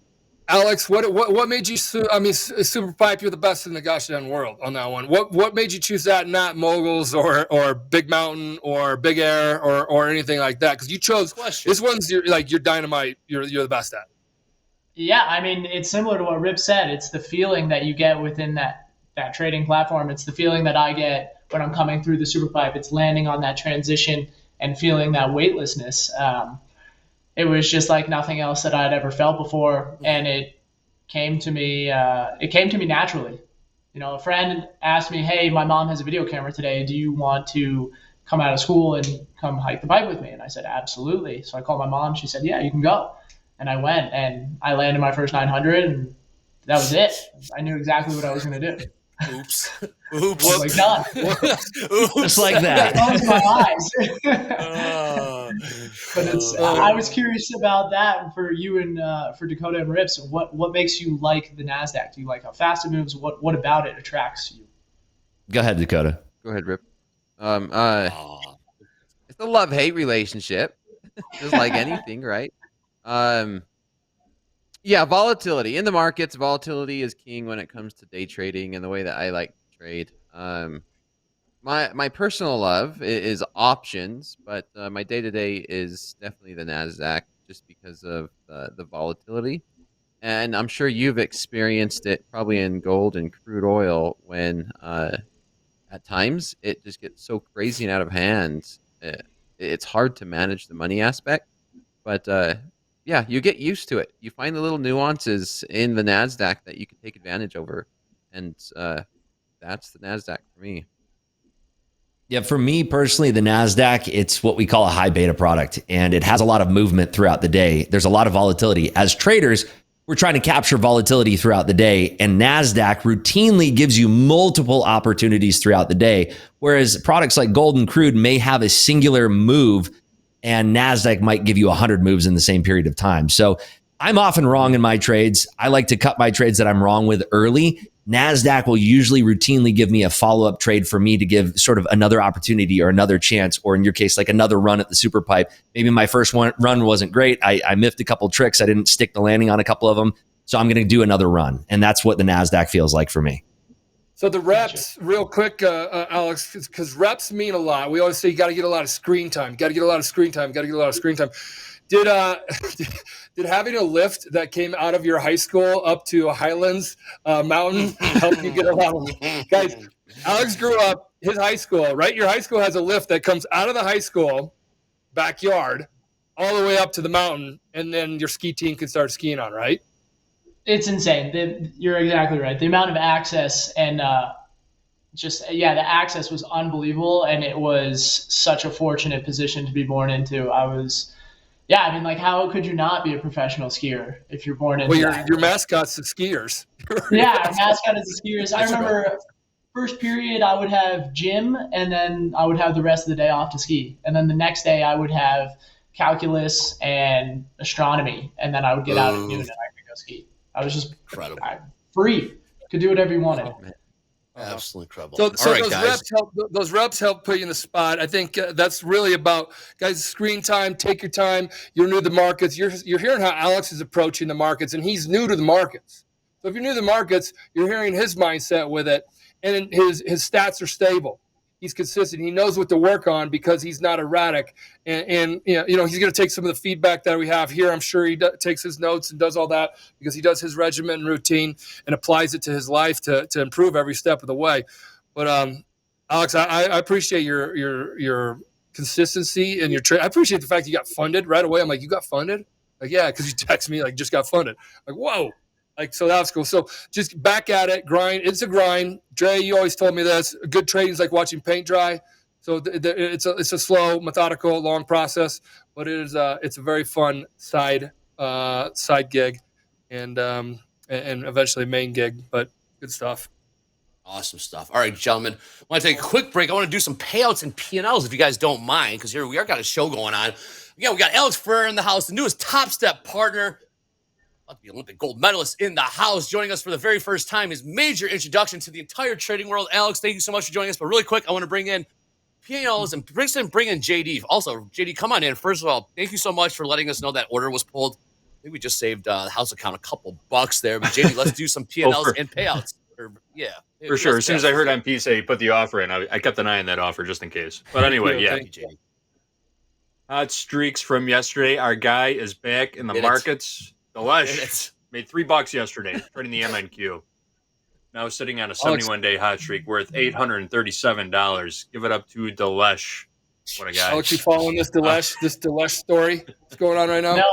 Alex, what made you? Superpipe, you're the best in the gosh damn world on that one. What made you choose that, not Moguls or Big Mountain or Big Air or anything like that? Because you chose this one's your dynamite. You're the best at. Yeah, I mean it's similar to what Rip said. It's the feeling that you get within that trading platform. It's the feeling that I get when I'm coming through the Superpipe. It's landing on that transition and feeling that weightlessness. It was just like nothing else that I'd ever felt before, and it came to me. It came to me naturally. A friend asked me, "Hey, my mom has a video camera today. Do you want to come out of school and come hike the pipe with me?" And I said, "Absolutely." So I called my mom. She said, "Yeah, you can go." And I went, and I landed my first 900, and that was it. I knew exactly what I was going to do. Oops. Oops. Oh my God. Oops. Just like that. Close my eyes. But I was curious about that for you and for Dakota and Rips. What makes you like the NASDAQ? Do you like how fast it moves? What about it attracts you? Go ahead, Dakota. Go ahead, Rip. It's a love-hate relationship, just like anything, right? Yeah, volatility in the markets. Volatility is king when it comes to day trading and the way that I like to trade. My personal love is options, but my day-to-day is definitely the NASDAQ just because of the volatility. And I'm sure you've experienced it probably in gold and crude oil when at times it just gets so crazy and out of hand. It's hard to manage the money aspect, but yeah, you get used to it. You find the little nuances in the NASDAQ that you can take advantage over, and that's the NASDAQ for me. Yeah, for me personally, the NASDAQ, it's what we call a high beta product, and it has a lot of movement throughout the day. There's a lot of volatility. As traders, we're trying to capture volatility throughout the day, and NASDAQ routinely gives you multiple opportunities throughout the day, whereas products like gold and crude may have a singular move, and NASDAQ might give you 100 moves in the same period of time. So I'm often wrong in my trades. I like to cut my trades that I'm wrong with early. NASDAQ will usually routinely give me a follow-up trade for me to give sort of another opportunity or another chance, or in your case, like another run at the Superpipe. Maybe my first run wasn't great. I miffed a couple tricks. I didn't stick the landing on a couple of them. So I'm going to do another run. And that's what the NASDAQ feels like for me. So the reps, real quick, Alex, because reps mean a lot. We always say you got to get a lot of screen time. Got to get a lot of screen time. Got to get a lot of screen time. Did having a lift that came out of your high school up to Highlands Mountain help you get a lot of guys? Alex grew up, his high school, right? Your high school has a lift that comes out of the high school backyard all the way up to the mountain, and then your ski team can start skiing on, right? It's insane. You're exactly right. The amount of access and the access was unbelievable, and it was such a fortunate position to be born into. How could you not be a professional skier if you're born into your mascot's the skiers. Yeah, our mascot is the skiers. I remember first period I would have gym, and then I would have the rest of the day off to ski. And then the next day I would have calculus and astronomy, and then I would get out at noon and I could go ski. I was just incredible. Free. Could do whatever you wanted. Absolutely incredible. So those reps help put you in the spot. I think that's really about, guys, screen time. Take your time. You're new to the markets. You're hearing how Alex is approaching the markets, and he's new to the markets. So if you're new to the markets, you're hearing his mindset with it, and his stats are stable. He's consistent. He knows what to work on because he's not erratic. And he's going to take some of the feedback that we have here. I'm sure he takes his notes and does all that because he does his regimen and routine and applies it to his life to improve every step of the way. But Alex, I appreciate your consistency and your trade. I appreciate the fact you got funded right away. I'm like, you got funded? Like, yeah, because you text me like, just got funded. Like, whoa. Like, so that's cool. So just back at it, grind. It's a grind. Dre, you always told me this. Good trading is like watching paint dry. So it's a slow, methodical, long process, but it's a very fun side gig, and eventually main gig. But good stuff. Awesome stuff. All right, gentlemen, I want to take a quick break. I want to do some payouts and P&Ls if you guys don't mind, because here we are, got a show going on. Again, we got Alex Ferreira in the house, the newest Topstep partner. The Olympic gold medalist in the house, joining us for the very first time. His major introduction to the entire trading world. Alex, thank you so much for joining us. But really quick, I want to bring in P&Ls and bring in JD. Also, JD, come on in. First of all, thank you so much for letting us know that order was pulled. I think we just saved the house account a couple bucks there. But JD, let's do some P&Ls and payouts. For sure. As soon as I heard MP say he put the offer in, I kept an eye on that offer just in case. But anyway, yeah. Thank you, JD. Hot streaks from yesterday. Our guy is back in the markets. Delesh made $3 yesterday trading the MNQ. Now sitting on a 71-day hot streak worth $837. Give it up to Delesh. What a guy! Alex, you following this Delesh story? What's going on right now? No,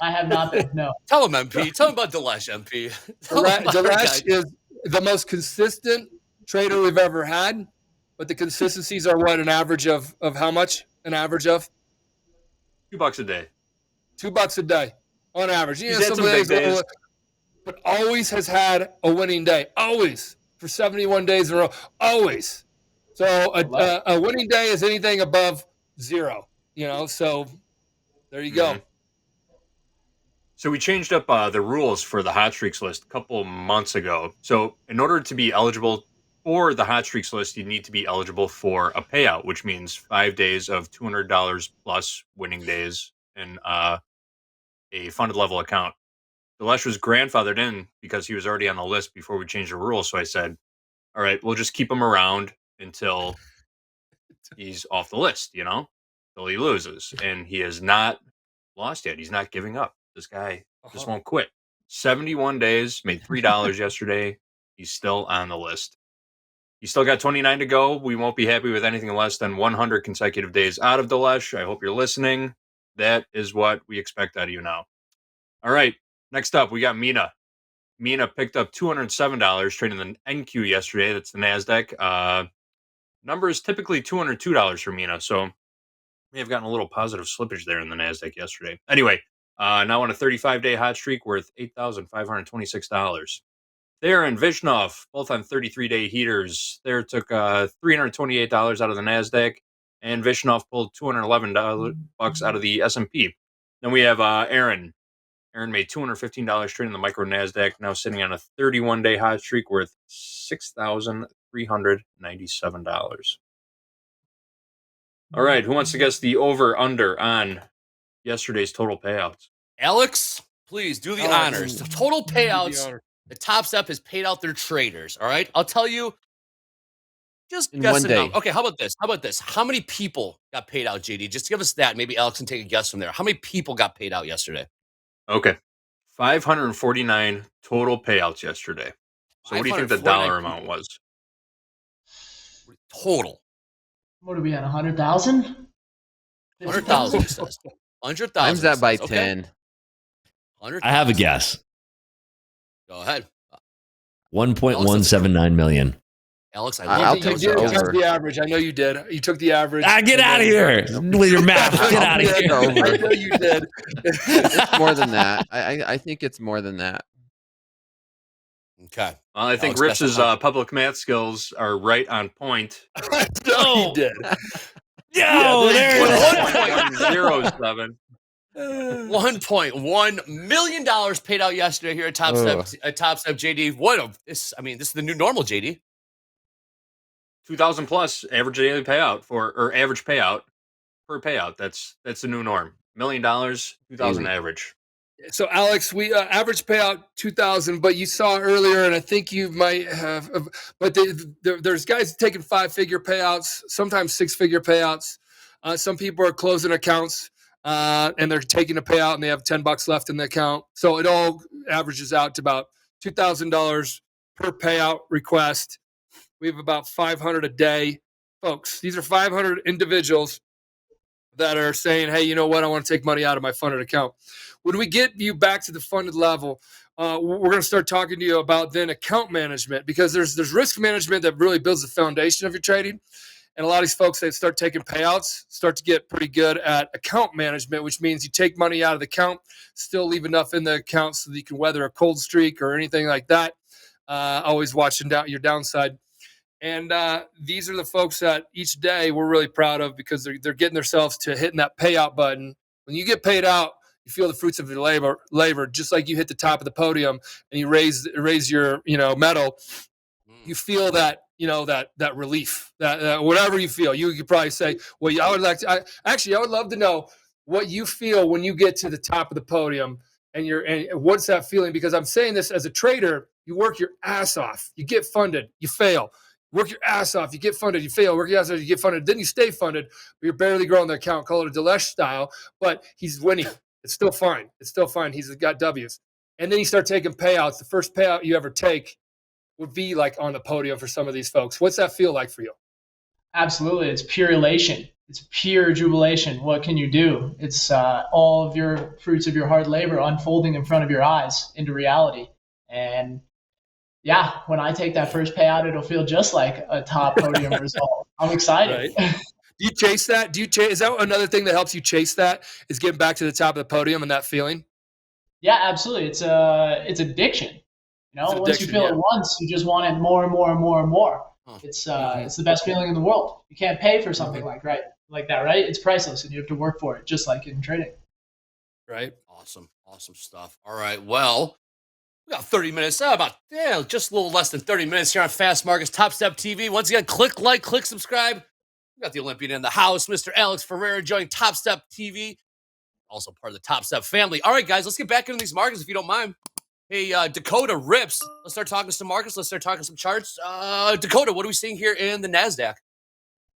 I have not been. No. Tell him, MP. Tell him about Delesh, MP. Delesh is the most consistent trader we've ever had, but the consistencies are what, an average of how much? An average of $2 a day. $2 a day. On average. He's had some big days. But always has had a winning day. Always. for 71 days in a row. Always. So a winning day is anything above 0, so there you go. So we changed up the rules for the hot streaks list a couple months ago. So in order to be eligible for the hot streaks list, you need to be eligible for a payout, which means 5 days of $200 plus winning days in a funded level account. Dilesh was grandfathered in because he was already on the list before we changed the rules. So I said, all right, we'll just keep him around until he's off the list, till he loses. And he has not lost yet. He's not giving up. This guy just won't quit. 71 days, made $3 yesterday. He's still on the list. He's still got 29 to go. We won't be happy with anything less than 100 consecutive days out of Dilesh. I hope you're listening. That is what we expect out of you now. All right. Next up, we got Mina. Mina picked up $207 trading the NQ yesterday. That's the NASDAQ. Number is typically $202 for Mina. So we have gotten a little positive slippage there in the NASDAQ yesterday. Anyway, now on a 35-day hot streak worth $8,526. There and Vishnov, both on 33-day heaters. There took $328 out of the NASDAQ, and Vishnov pulled $211 out of the S&P. Then we have Aaron. Aaron made $215 trading the micro NASDAQ, now sitting on a 31-day hot streak worth $6,397. All right, who wants to guess the over-under on yesterday's total payouts? Alex, please do the honors. The total payouts the Topstep has paid out their traders, all right? I'll tell you, just In guess one it day. now. Okay, how about this? How many people got paid out, JD? Just give us that. Maybe Alex can take a guess from there. How many people got paid out yesterday? Okay. 549 total payouts yesterday. So what do you think the dollar amount was? Total. What are we at, 100,000? 100,000, it says. 100,000. Times that by okay. 10. 100,000. I have a guess. Go ahead. 1.179 million. Alex, I'll take You took the average. I know you did. You took the average. Get out of here with your math. Get out of here. I know you did. It's more than that. I think it's more than that. Okay. I think Rips's public math skills are right on point. I know you did. Yo, there it is. 1.07. $1.1 million paid out yesterday here at Topstep. Topstep, JD. This is the new normal, JD. 2,000 plus average daily payout or average payout per payout. That's the new norm. $1 million, 2,000 average. So, Alex, we average payout 2,000, but you saw earlier, and I think you might have, but there's guys taking 5-figure payouts, sometimes 6-figure payouts. Some people are closing accounts, and they're taking a payout, and they have $10 left in the account. So it all averages out to about $2,000 per payout request. We have about 500 a day, folks. These are 500 individuals that are saying, hey, you know what? I want to take money out of my funded account. When we get you back to the funded level, we're going to start talking to you about then account management, because there's risk management that really builds the foundation of your trading. And a lot of these folks that start taking payouts start to get pretty good at account management, which means you take money out of the account, still leave enough in the account so that you can weather a cold streak or anything like that. Always watching down your downside. And these are the folks that each day we're really proud of, because they're getting themselves to hitting that payout button. When you get paid out, you feel the fruits of your labor, just like you hit the top of the podium and you raise your medal. You feel that that relief, that whatever you feel. You could probably say, well, I would love to know what you feel when you get to the top of the podium and what's that feeling? Because I'm saying this as a trader. You work your ass off, you get funded, you fail. Work your ass off, you get funded, you fail. Work your ass off, you get funded. Then you stay funded, but you're barely growing the account. Call it a Dilesh style, but he's winning. It's still fine. He's got W's. And then you start taking payouts. The first payout you ever take would be like on the podium for some of these folks. What's that feel like for you? Absolutely. It's pure elation. It's pure jubilation. What can you do? It's all of your fruits of your hard labor unfolding in front of your eyes into reality. And yeah, when I take that first payout, it'll feel just like a top podium result. I'm excited. Right. Do you chase that? Is that another thing that helps you chase that, is getting back to the top of the podium and that feeling? Yeah, absolutely. It's addiction. You know, once you feel it once, you just want it more and more and more and more. It's the best feeling in the world. You can't pay for something like that, right? It's priceless, and you have to work for it, just like in trading. Right. Awesome stuff. All right. Well, we got 30 minutes. Just a little less than 30 minutes here on Fast Markets Topstep TV. Once again, click like, click subscribe. We got the Olympian in the house, Mr. Alex Ferreira, joining Topstep TV, also part of the Topstep family. All right, guys, let's get back into these markets if you don't mind. Hey, Dakota Rips. Let's start talking some markets. Let's start talking some charts. Dakota, what are we seeing here in the NASDAQ?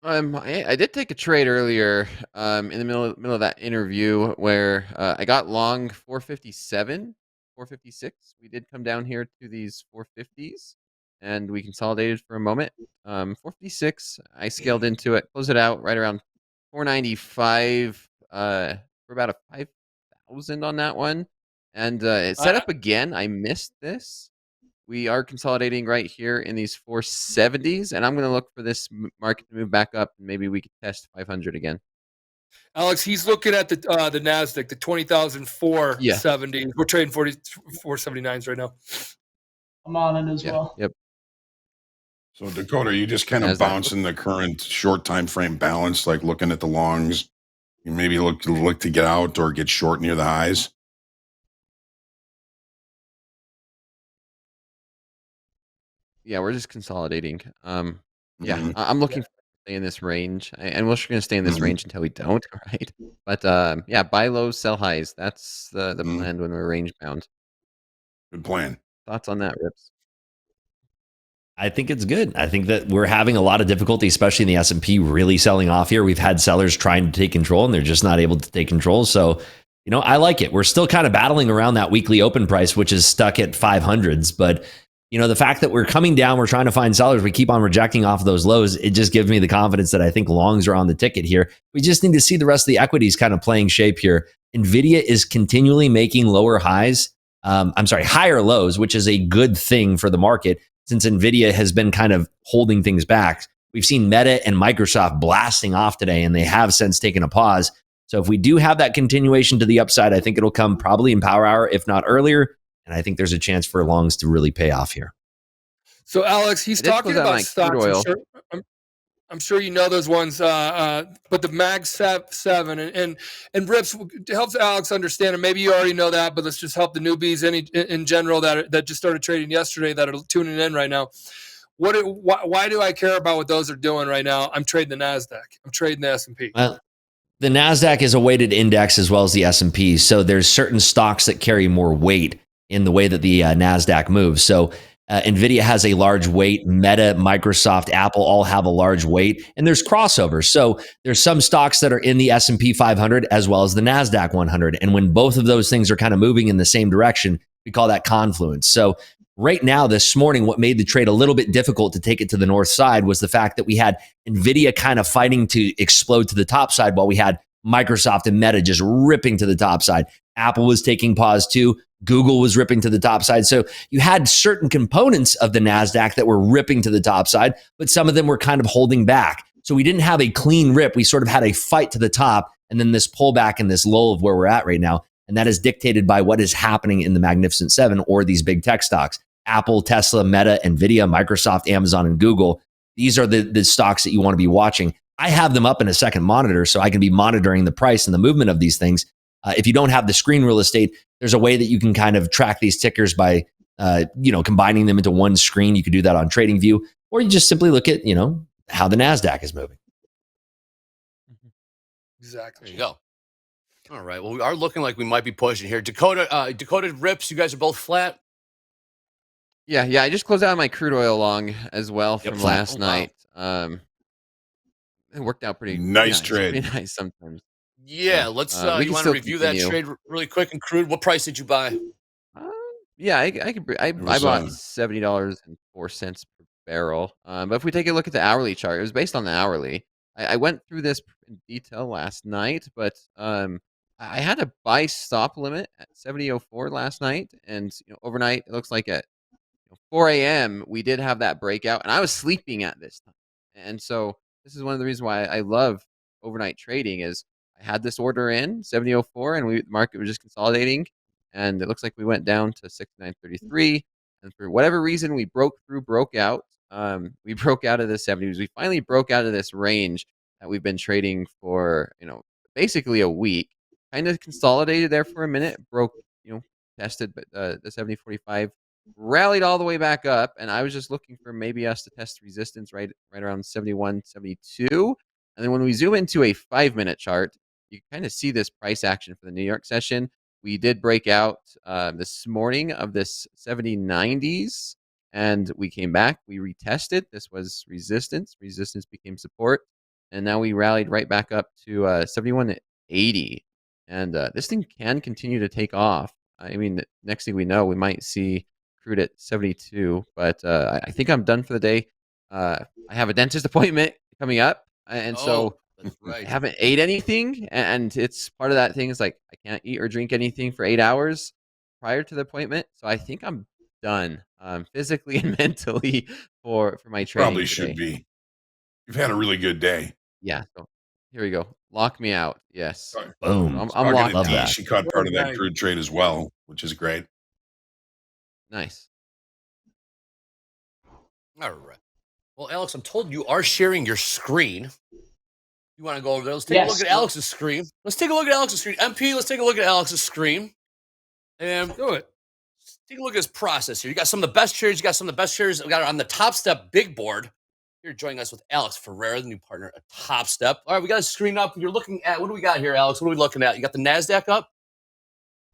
I did take a trade earlier in the middle of that interview where I got long 457, 456. We did come down here to these 450s, and we consolidated for a moment. 456, I scaled into it, closed it out right around 495 for about a 5,000 on that one. And it set up again. I missed this. We are consolidating right here in these 470s, and I'm going to look for this market to move back up, and maybe we could test 500 again. Alex, he's looking at the NASDAQ, the 20,470. Yeah. We're trading 479s right now. I'm on it as well. Yep. So Dakota, you just kind of bouncing the current short time frame balance, like looking at the longs. You maybe look to get out or get short near the highs. Yeah, we're just consolidating. Yeah, I'm looking for stay in this range, and we're going to stay in this range until we don't, right? But yeah, buy lows, sell highs. That's the plan when we're range bound. Good plan. Thoughts on that, Rips? I think it's good. I think that we're having a lot of difficulty, especially in the S&P, really selling off here. We've had sellers trying to take control, and they're just not able to take control. So, you know, I like it. We're still kind of battling around that weekly open price, which is stuck at 500s. But, you know, the fact that we're coming down, we're trying to find sellers, we keep on rejecting off of those lows. It just gives me the confidence that I think longs are on the ticket here. We just need to see the rest of the equities kind of playing shape here. NVIDIA is continually making higher lows, which is a good thing for the market, since NVIDIA has been kind of holding things back. We've seen Meta and Microsoft blasting off today, and they have since taken a pause. So if we do have that continuation to the upside, I think it'll come probably in power hour, if not earlier. And I think there's a chance for longs to really pay off here. So Alex, he's talking about stocks. I'm sure you know those ones, but the Mag 7 and Rips helps Alex understand, and maybe you already know that, but let's just help the newbies in general that just started trading yesterday that are tuning in right now. Why do I care about what those are doing right now? I'm trading the NASDAQ. I'm trading the S&P. Well, the NASDAQ is a weighted index as well as the S&P, so there's certain stocks that carry more weight in the way that the NASDAQ moves. So NVIDIA has a large weight. Meta, Microsoft, Apple all have a large weight, and there's crossovers. So there's some stocks that are in the S&P 500 as well as the NASDAQ 100. And when both of those things are kind of moving in the same direction, we call that confluence. So right now, this morning, what made the trade a little bit difficult to take it to the north side was the fact that we had NVIDIA kind of fighting to explode to the top side while we had Microsoft and Meta just ripping to the top side. Apple was taking pause too. Google was ripping to the top side. So you had certain components of the NASDAQ that were ripping to the top side, but some of them were kind of holding back. So we didn't have a clean rip. We sort of had a fight to the top and then this pullback and this lull of where we're at right now. And that is dictated by what is happening in the Magnificent Seven or these big tech stocks. Apple, Tesla, Meta, NVIDIA, Microsoft, Amazon, and Google. These are the stocks that you want to be watching. I have them up in a second monitor so I can be monitoring the price and the movement of these things. If you don't have the screen real estate, there's a way that you can kind of track these tickers by, combining them into one screen. You could do that on TradingView, or you just simply look at, how the NASDAQ is moving. Exactly. There you go. All right. Well, we are looking like we might be pushing here. Dakota Rips, you guys are both flat. Yeah. I just closed out my crude oil long as well from last night. It worked out pretty nice trade. Pretty nice sometimes. Yeah, let's. You want to review that trade really quick and crude? What price did you buy? Yeah, I bought $70.04 per barrel. But if we take a look at the hourly chart, it was based on the hourly. I went through this in detail last night, but I had a buy stop limit at 70.04 last night, and overnight it looks like at 4 a.m. we did have that breakout, and I was sleeping at this time, and so this is one of the reasons why I love overnight trading is. I had this order in 70.04 and the market was just consolidating, and it looks like we went down to 69.33, And for whatever reason, we broke out. We broke out of the 70s. We finally broke out of this range that we've been trading for, basically a week. Kind of consolidated there for a minute, tested the 70-45, rallied all the way back up, and I was just looking for maybe us to test resistance right around 71, 72. And then when we zoom into a 5-minute chart, you kind of see this price action for the New York session. We did break out this morning of this 70-90s, and we came back. We retested. This was resistance. Resistance became support, and now we rallied right back up to 71-80. And this thing can continue to take off. I mean, next thing we know, we might see crude at 72. But I think I'm done for the day. I have a dentist appointment coming up, and so I haven't ate anything. And it's part of that thing is like I can't eat or drink anything for 8 hours prior to the appointment. So I think I'm done physically and mentally for my training. Probably should be. You've had a really good day. Yeah. So here we go. Lock me out. Yes. Boom. I'm locked love out. that. She caught part of that crude trade as well, which is great. Nice. All right. Well, Alex, I'm told you are sharing your screen. You want to go over there? Let's take a look at Alex's screen. Let's take a look at Alex's screen. MP, let's take a look at Alex's screen. And do it. Let's take a look at his process here. You got some of the best shares. You got some of the best shares. We got it on the Topstep big board. You're joining us with Alex Ferreira, the new partner at Topstep. All right, we got a screen up. You're looking at, what do we got here, Alex? What are we looking at? You got the NASDAQ up?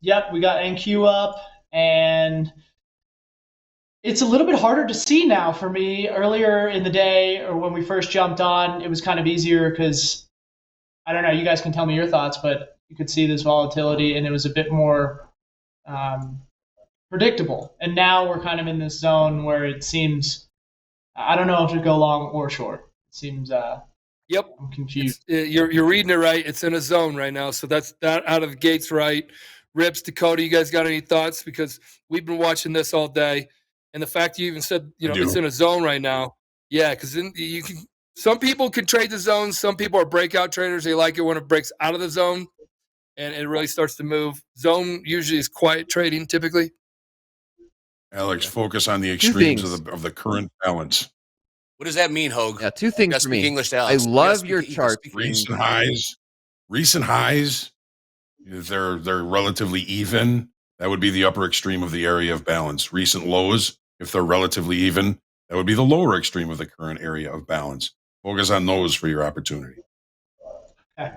Yep, we got NQ up, and it's a little bit harder to see now for me. Earlier in the day, or when we first jumped on, it was kind of easier because, I don't know, you guys can tell me your thoughts, but you could see this volatility, and it was a bit more predictable. And now we're kind of in this zone where it seems, I don't know if to go long or short. It seems yep. I'm confused. You're reading it right. It's in a zone right now. So that's that out of the gates right. Rips, Dakota, you guys got any thoughts? Because we've been watching this all day. And the fact you even said, it's in a zone right now. Yeah, because some people can trade the zone. Some people are breakout traders. They like it when it breaks out of the zone and it really starts to move. Zone usually is quiet trading typically. Alex, focus on the extremes of the current balance. What does that mean, Hogue? Yeah, two things for me. English, Alex. I love your chart. Recent highs, if they're relatively even, that would be the upper extreme of the area of balance. Recent lows, if they're relatively even, that would be the lower extreme of the current area of balance. Focus on those for your opportunity. Okay.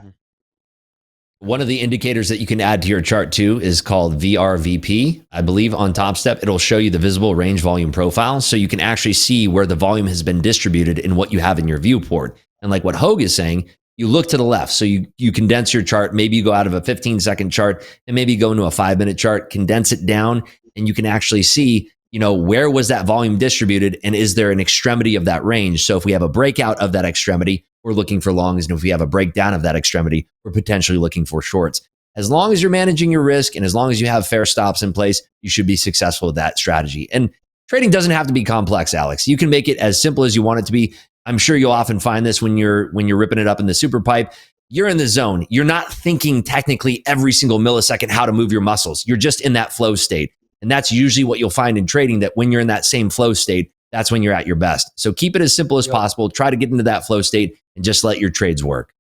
One of the indicators that you can add to your chart too is called VRVP. I believe on Topstep, it'll show you the visible range volume profile. So you can actually see where the volume has been distributed in what you have in your viewport. And like what Hogue is saying, you look to the left. So you condense your chart. Maybe you go out of a 15-second chart and maybe go into a 5-minute chart, condense it down, and you can actually see, where was that volume distributed and is there an extremity of that range? So if we have a breakout of that extremity, we're looking for longs. And if we have a breakdown of that extremity, we're potentially looking for shorts. As long as you're managing your risk and as long as you have fair stops in place, you should be successful with that strategy. And trading doesn't have to be complex, Alex. You can make it as simple as you want it to be. I'm sure you'll often find this when you're ripping it up in the Superpipe. You're in the zone. You're not thinking technically every single millisecond how to move your muscles. You're just in that flow state. And that's usually what you'll find in trading, that when you're in that same flow state, that's when you're at your best. So keep it as simple as possible. Try to get into that flow state and just let your trades work.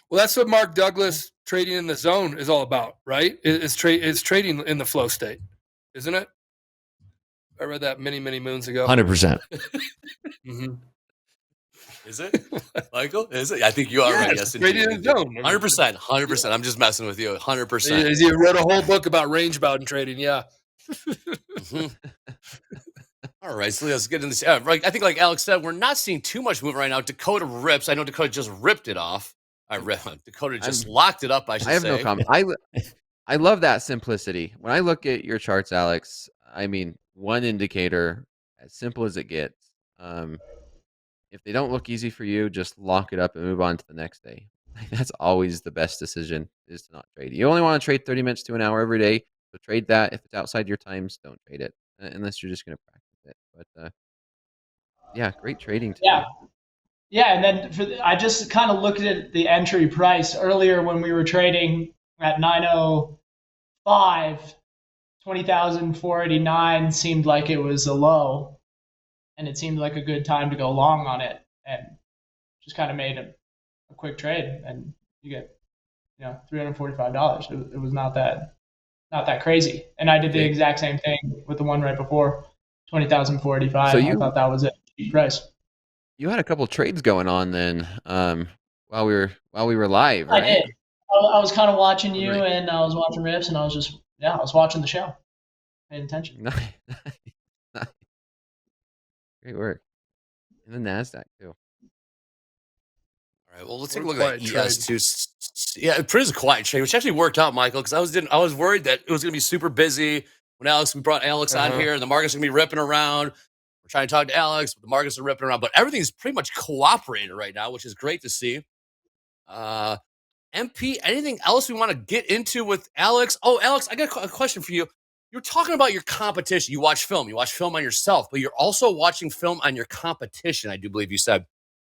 Well, that's what Mark Douglas trading in the zone is all about, right? It's trading in the flow state, isn't it? I read that many, many moons ago. 100%. Mm-hmm. Is it, Michael? Is it? I think you are right. Yes, trading in the zone. 100%. I'm just messing with you. 100%. You wrote a whole book about range bound trading. Yeah. Mm-hmm. All right, so let's get into this. I think, like Alex said, we're not seeing too much movement right now. Dakota rips. I know Dakota just ripped it off. Dakota just locked it up, I should say. I have no comment. I love that simplicity. When I look at your charts, Alex, I mean, one indicator, as simple as it gets. If they don't look easy for you, just lock it up and move on to the next day. That's always the best decision, is to not trade. You only want to trade 30 minutes to an hour every day. So trade that. If it's outside your times, don't trade it unless you're just going to practice it. But yeah, great trading today. Yeah, and then I just kind of looked at the entry price earlier when we were trading at 9:05. 20,489 seemed like it was a low, and it seemed like a good time to go long on it, and just kind of made a quick trade, and you get $345. It was not that crazy, and I did the exact same thing with the one right before, 20,485. So I thought that was a cheap price. You had a couple trades going on then, while we were live, right? I did. I was kind of watching you, and I was watching Rips, and I was watching the show, paying attention. Nice. Great work. And the NASDAQ too. All right, well, let's take a look at ES2. Yeah, it is a quiet trade, which actually worked out, Michael, because I was worried that it was going to be super busy when we brought Alex on here, and the market's going to be ripping around. We're trying to talk to Alex, but the markets are ripping around. But everything's pretty much cooperating right now, which is great to see. MP, anything else we want to get into with Alex? Oh, Alex, I got a question for you. You're talking about your competition. You watch film on yourself, but you're also watching film on your competition, I do believe you said.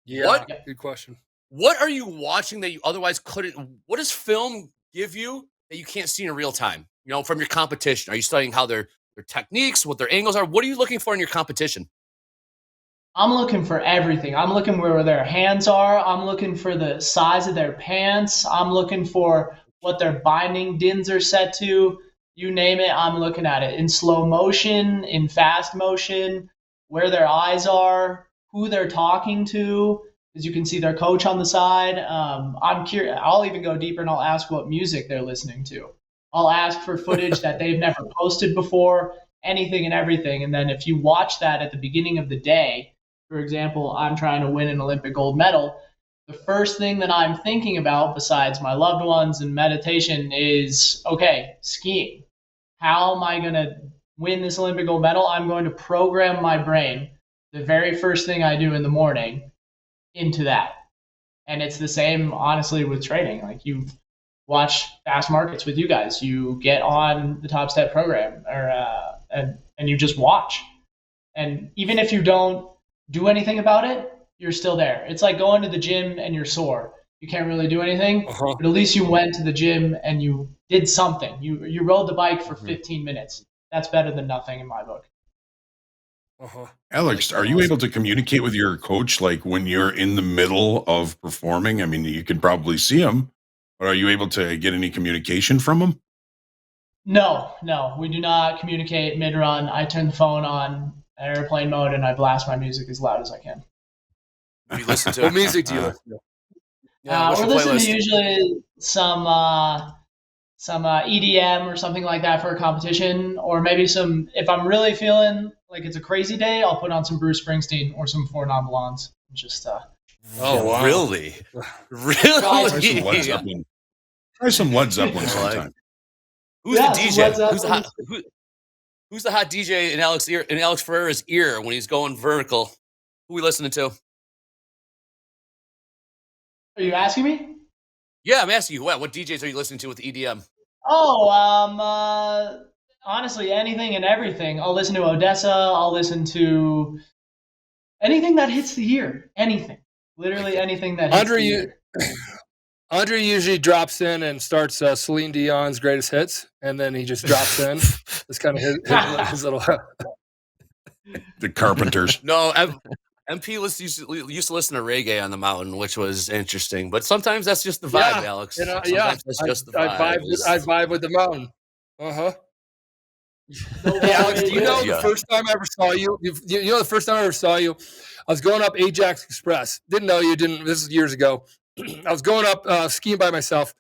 Yeah, good question. What are you watching that you otherwise couldn't? What does film give you that you can't see in real time? From your competition. Are you studying how their techniques, what their angles are? What are you looking for in your competition? I'm looking for everything. I'm looking where their hands are. I'm looking for the size of their pants. I'm looking for what their binding dins are set to. You name it, I'm looking at it. In slow motion, in fast motion, where their eyes are, who they're talking to, because you can see their coach on the side. I'm curious. I'll even go deeper and I'll ask what music they're listening to. I'll ask for footage that they've never posted before, anything and everything. And then if you watch that at the beginning of the day, for example, I'm trying to win an Olympic gold medal, the first thing that I'm thinking about besides my loved ones and meditation is, okay, skiing. How am I going to win this Olympic gold medal? I'm going to program my brain, the very first thing I do in the morning, into that. And it's the same, honestly, with trading. Like, you've watched Fast Markets with you guys. You get on the Topstep program and you just watch. And even if you don't do anything about it, you're still there. It's like going to the gym and you're sore. You can't really do anything, but at least you went to the gym and you did something. You rode the bike for 15 minutes. That's better than nothing in my book. Alex, are you able to communicate with your coach like when you're in the middle of performing? I mean, you can probably see him, but are you able to get any communication from him? No, we do not communicate mid-run. I turn the phone on airplane mode and I blast my music as loud as I can. You listen to what music do you listen to? We're listening to usually some EDM or something like that for a competition, or maybe if I'm really feeling like it's a crazy day, I'll put on some Bruce Springsteen or some Four Non Blondes. Just wow. Really? Try some Led Zeppelin sometime. Who's the DJ? Who's the hot DJ in Alex Ferreira's ear when he's going vertical? Who are we listening to? Are you asking me? Yeah, I'm asking you. What DJs are you listening to with the EDM? Oh, honestly, anything and everything. I'll listen to Odessa. I'll listen to anything that hits the ear. Anything. Literally anything that hits the ear. Andre usually drops in and starts Celine Dion's greatest hits, and then he just drops in. It's kind of his little... The Carpenters. No, MP used to listen to reggae on the mountain, which was interesting. But sometimes that's just the vibe, Alex. Sometimes that's just the vibe. I vibe with the mountain. Hey, Alex, do you know the first time I ever saw you? You know the first time I ever saw you? I was going up Ajax Express. Didn't know you. This is years ago. I was going up skiing by myself.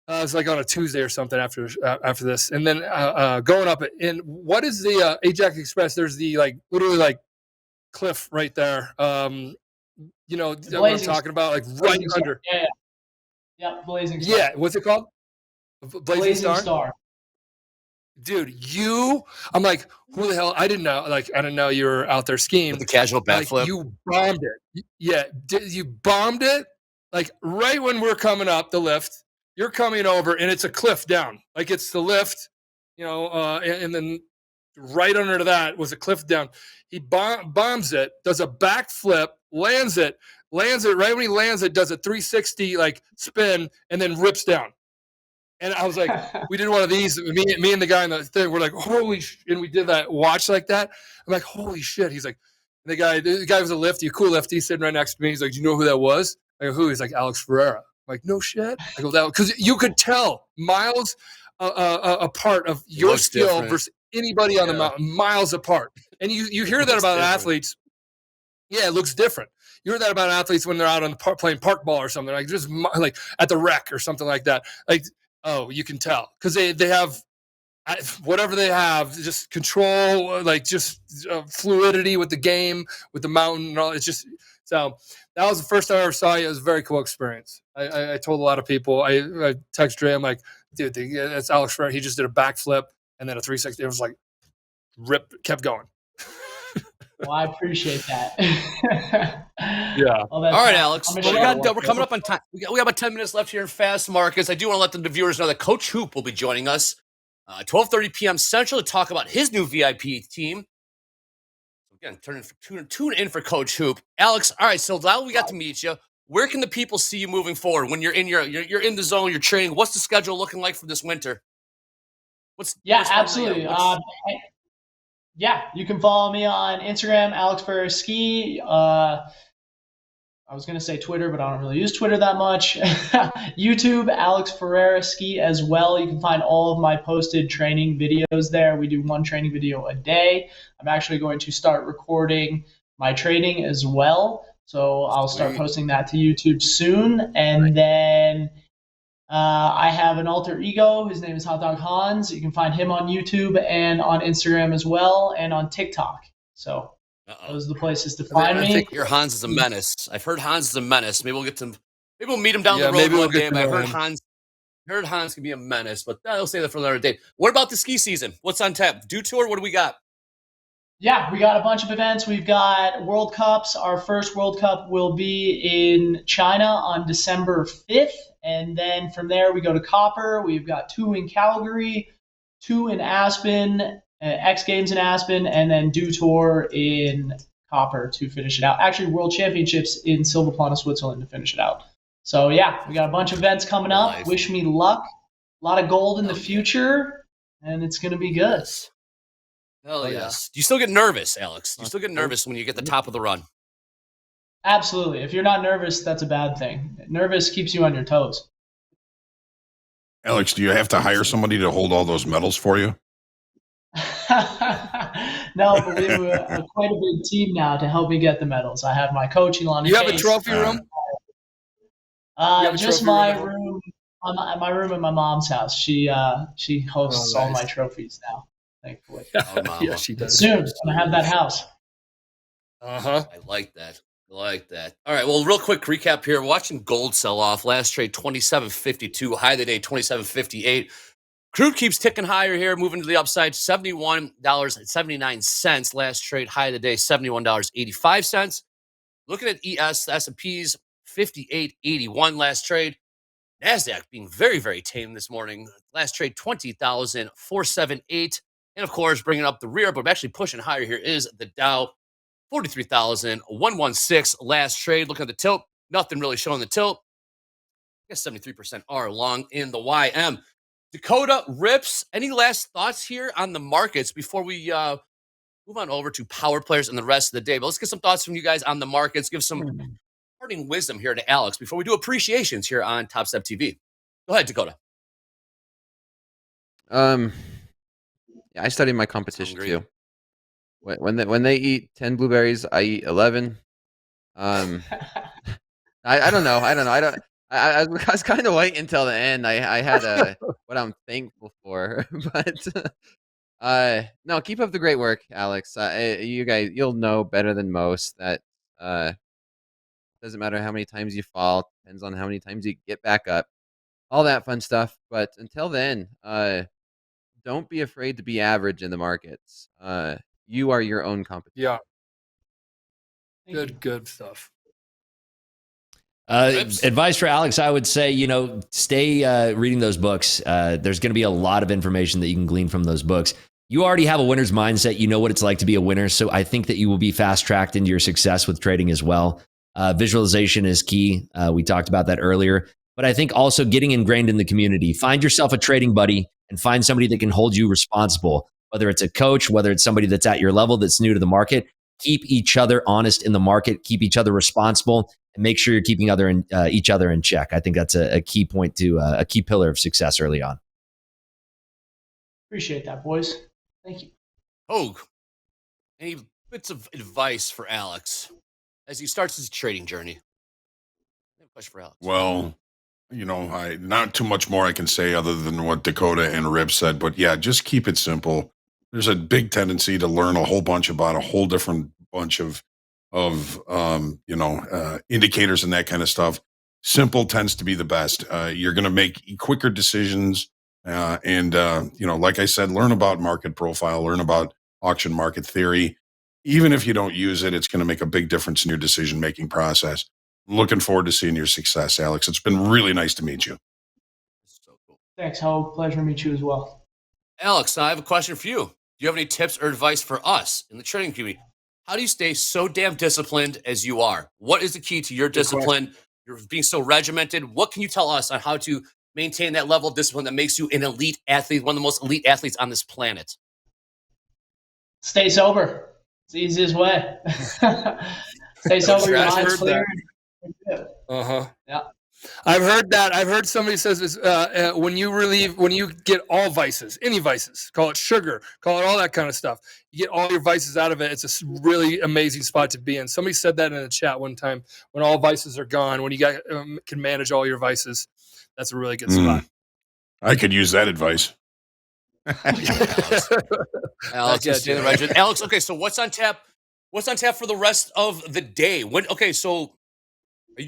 It was like on a Tuesday or something after this, and then going up. And what is the Ajax Express? There's the literally cliff right there. You know what I'm talking about? Like right under. Yeah, Blazing Star. Yeah, what's it called? Blazing Star. Dude, I'm like, who the hell? I didn't know you were out there skiing. With the casual backflip. You bombed it. Yeah, you bombed it. Like right when we're coming up the lift, you're coming over and it's a cliff down. Like it's the lift, and then right under that was a cliff down. He bombs it, does a backflip, lands it right when he lands it, does a 360 spin, and then rips down. And I was like, we did one of these. Me and the guy in the thing, we're like, holy and we did that watch like that. I'm like, holy shit. He's like, the guy was a lefty, a cool lefty sitting right next to me. He's like, do you know who that was? I go, who? He's like, Alex Ferreira. I'm like, no shit. I go, that because you could tell miles apart of your skill different. Versus anybody on the mountain, miles apart. And you hear that about athletes. Yeah, it looks different. You hear that about athletes when they're out on the playing park ball or something, like just like at the rec or something like that. Like, oh, you can tell because they have whatever they have, just control, like just fluidity with the game, with the mountain and all. It's just so that was the first time I ever saw you. It was a very cool experience. I told a lot of people. I texted Dre. I'm like, dude, that's Alex Ferreira. He just did a backflip and then a 360. It was like kept going. Well, I appreciate that. Yeah. Well, all right, Alex. Well, we're coming up on time. We got about 10 minutes left here in Fast Markets. I do want to let the viewers know that Coach Hoop will be joining us 12:30 p.m. Central to talk about his new VIP team. Again, tune in for Coach Hoop. Alex, all right, so now we got to meet you. Where can the people see you moving forward when you're in the zone, you're training? What's the schedule looking like for this winter? Absolutely. Yeah, you can follow me on Instagram, Alex Ferreira Ski. I was going to say Twitter, but I don't really use Twitter that much. YouTube, Alex Ferreira Ski as well. You can find all of my posted training videos there. We do one training video a day. I'm actually going to start recording my training as well. So I'll start posting that to YouTube soon. And then I have an alter ego. His name is Hot Dog Hans. You can find him on YouTube and on Instagram as well and on TikTok. So those are the places to find me. I think your Hans is a menace. I've heard Hans is a menace. Maybe we'll meet him down the road one day. But I heard Hans can be a menace, but I'll say that for another day. What about the ski season? What's on tap? Dew Tour? What do we got? Yeah, we got a bunch of events. We've got World Cups. Our first World Cup will be in China on December 5th. And then from there, we go to Copper. We've got 2 in Calgary, 2 in Aspen, X Games in Aspen, and then Dew Tour in Copper to finish it out. Actually, World Championships in Silvaplana, Switzerland to finish it out. So, yeah, we got a bunch of events coming up. Nice. Wish me luck. A lot of gold in the future, and it's going to be good. Hell yes. Do you still get nervous, Alex? Do you still get nervous when you get the top of the run? Absolutely. If you're not nervous, that's a bad thing. Nervous keeps you on your toes. Alex, do you have to hire somebody to hold all those medals for you? No, but we have quite a big team now to help me get the medals. I have my coach, Ilana. You have a trophy room? Just my room. My room in my mom's house. She hosts all my trophies now, thankfully. Yeah, she does. Soon, I'm gonna have that house. I like that. All right, well, real quick recap here. Watching gold sell off. Last trade, 27.52. High of the day, 27.58. Crude keeps ticking higher here, moving to the upside, $71.79. Last trade, high of the day, $71.85. Looking at ES, the S&Ps, 58.81 last trade. NASDAQ being very, very tame this morning. Last trade, 20,478. And, of course, bringing up the rear, but I'm actually pushing higher here is the Dow, 43,116 last trade. Looking at the tilt, nothing really showing the tilt. I guess 73% are long in the YM. Dakota Rips, any last thoughts here on the markets before we move on over to power players and the rest of the day? But let's get some thoughts from you guys on the markets. Give some parting wisdom here to Alex before we do appreciations here on TopstepTV. Go ahead, Dakota. I study my competition too. When they eat 10 blueberries, I eat 11. I don't know. I was kind of waiting until the end. I had what I'm thankful for, but no, keep up the great work, Alex. You guys, you'll know better than most that doesn't matter how many times you fall, depends on how many times you get back up, all that fun stuff. But until then, don't be afraid to be average in the markets. You are your own competition. Yeah. Good stuff. Advice for Alex, I would say, stay reading those books. There's going to be a lot of information that you can glean from those books. You already have a winner's mindset. You know what it's like to be a winner. So I think that you will be fast-tracked into your success with trading as well. Visualization is key. We talked about that earlier. but I think also getting ingrained in the community. Find yourself a trading buddy and find somebody that can hold you responsible, whether it's a coach, whether it's somebody that's at your level that's new to the market. Keep each other honest in the market, keep each other responsible, and make sure you're keeping each other in check. I think that's a key point to a key pillar of success early on. Appreciate that, boys. Thank you. Hogue, any bits of advice for Alex as he starts his trading journey? I have a question for Alex. Well, not too much more I can say other than what Dakota and Rib said, but yeah, just keep it simple. There's a big tendency to learn a whole bunch about a whole different bunch of indicators and that kind of stuff. Simple tends to be the best. You're going to make quicker decisions. Like I said, learn about market profile, learn about auction market theory. Even if you don't use it, it's going to make a big difference in your decision-making process. Looking forward to seeing your success, Alex. It's been really nice to meet you. So cool. Thanks, Hogue. Pleasure to meet you as well. Alex, I have a question for you. Do you have any tips or advice for us in the trading community? How do you stay so damn disciplined as you are? What is the key to your discipline? You're being so regimented. What can you tell us on how to maintain that level of discipline that makes you an elite athlete, one of the most elite athletes on this planet? Stay sober. It's the easiest way. Stay sober, your mind's clear. Yeah. I've heard that. I've heard somebody says this, when you get all vices, any vices, call it sugar, call it all that kind of stuff. You get all your vices out of it. It's a really amazing spot to be in. Somebody said that in the chat one time. When all vices are gone, when you can manage all your vices, that's a really good spot. I could use that advice. Alex, Alex, okay, so what's on tap? What's on tap for the rest of the day? So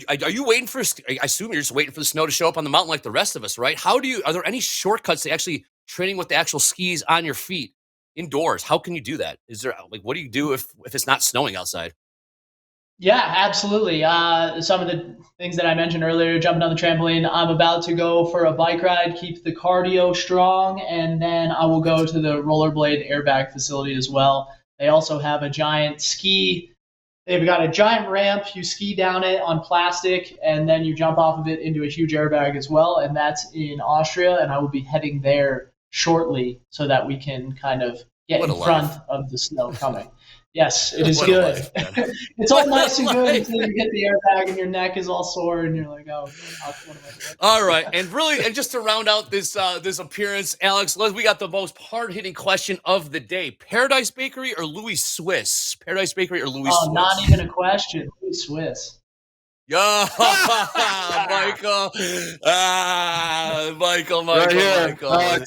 are you waiting for? I assume you're just waiting for the snow to show up on the mountain like the rest of us, right? Are there any shortcuts to actually training with the actual skis on your feet indoors? How can you do that? Is there what do you do if it's not snowing outside? Yeah, absolutely. Some of the things that I mentioned earlier, jumping on the trampoline, I'm about to go for a bike ride, keep the cardio strong, and then I will go to the rollerblade airbag facility as well. They also have a giant ski. They've got a giant ramp. You ski down it on plastic, and then you jump off of it into a huge airbag as well, and that's in Austria, and I will be heading there shortly so that we can kind of get in front of the snow coming. Yes, it is good. It's all nice and good until you hit the airbag and your neck is all sore and you're like, oh, what am I doing? All right, and just to round out this appearance, Alex, we got the most hard-hitting question of the day: Paradise Bakery or Louis Swiss? Paradise Bakery or Louis Swiss? Oh, not even a question. Louis Swiss. Yeah, Michael. Michael. Right here. Michael.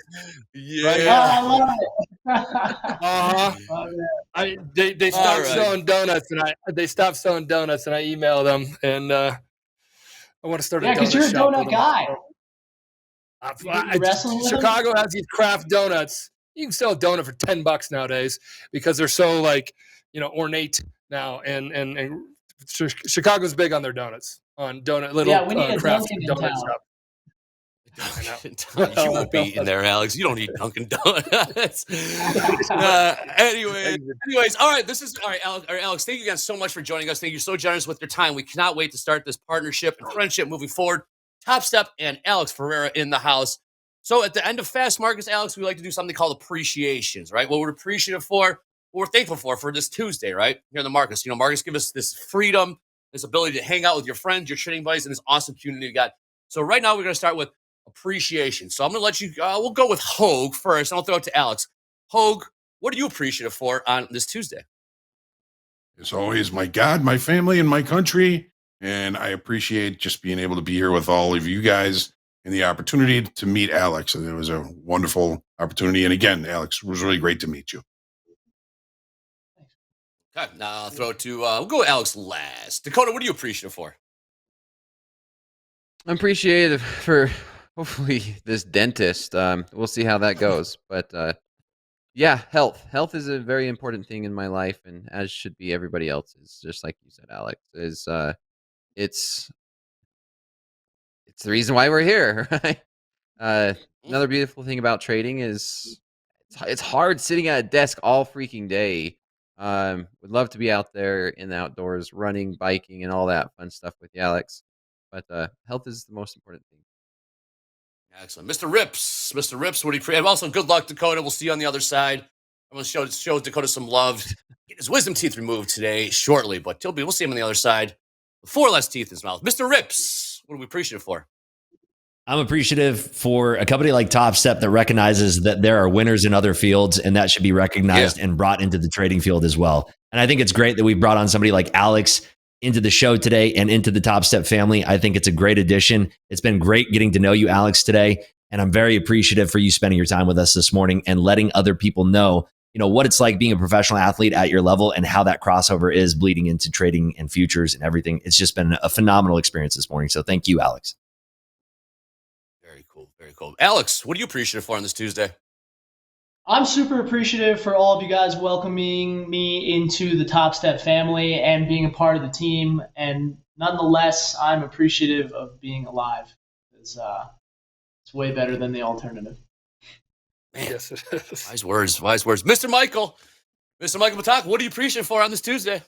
Yeah. Right, I love it. They stopped selling donuts, and I emailed them, and I want to start a donut shop. Yeah, because you're a donut guy. Chicago has these craft donuts. You can sell a donut for $10 nowadays because they're so ornate now, and Chicago's big on their donuts, on donut craft donut shop. You won't be in there, Alex. You don't need Dunkin' Donuts. Anyways, all right. Alex. Thank you guys so much for joining us. Thank you so generous with your time. We cannot wait to start this partnership and friendship moving forward. Topstep and Alex Ferreira in the house. So at the end of Fast Markets, Alex, we like to do something called appreciations, right? What we're appreciative for, what we're thankful for this Tuesday, right? Here in the markets. Markets give us this freedom, this ability to hang out with your friends, your trading buddies, and this awesome community we got. So right now we're going to start with appreciation. So I'm going to let you, we'll go with Hogue first, and I'll throw it to Alex. Hogue, what are you appreciative for on this Tuesday? As always, my God, my family, and my country. And I appreciate just being able to be here with all of you guys and the opportunity to meet Alex. And it was a wonderful opportunity. And again, Alex, it was really great to meet you. Okay, now I'll throw it to, we'll go with Alex last. Dakota, what are you appreciative for? I'm appreciative for hopefully this dentist. We'll see how that goes. But yeah, health. Health is a very important thing in my life, and as should be everybody else's. Just like you said, Alex, it's the reason why we're here, right? Another beautiful thing about trading is it's hard sitting at a desk all freaking day. Would love to be out there in the outdoors, running, biking, and all that fun stuff with you, Alex. but health is the most important thing. Excellent. Mr. Rips, what do you create? And also, good luck, Dakota. We'll see you on the other side. I'm going to show Dakota some love. Get his wisdom teeth removed today, shortly, but we'll see him on the other side. 4 less teeth in his mouth. Mr. Rips, what are we appreciative for? I'm appreciative for a company like Topstep that recognizes that there are winners in other fields, and that should be recognized and brought into the trading field as well. And I think it's great that we brought on somebody like Alex into the show today and into the Topstep family. I think it's a great addition. It's been great getting to know you, Alex, today. And I'm very appreciative for you spending your time with us this morning and letting other people know, what it's like being a professional athlete at your level and how that crossover is bleeding into trading and futures and everything. It's just been a phenomenal experience this morning. So thank you, Alex. Very cool. Very cool. Alex, what are you appreciative for on this Tuesday? I'm super appreciative for all of you guys welcoming me into the Topstep family and being a part of the team. And nonetheless, I'm appreciative of being alive. It's way better than the alternative. Man, yes, wise words. Mr. Michael Batak, what are you appreciative for on this Tuesday?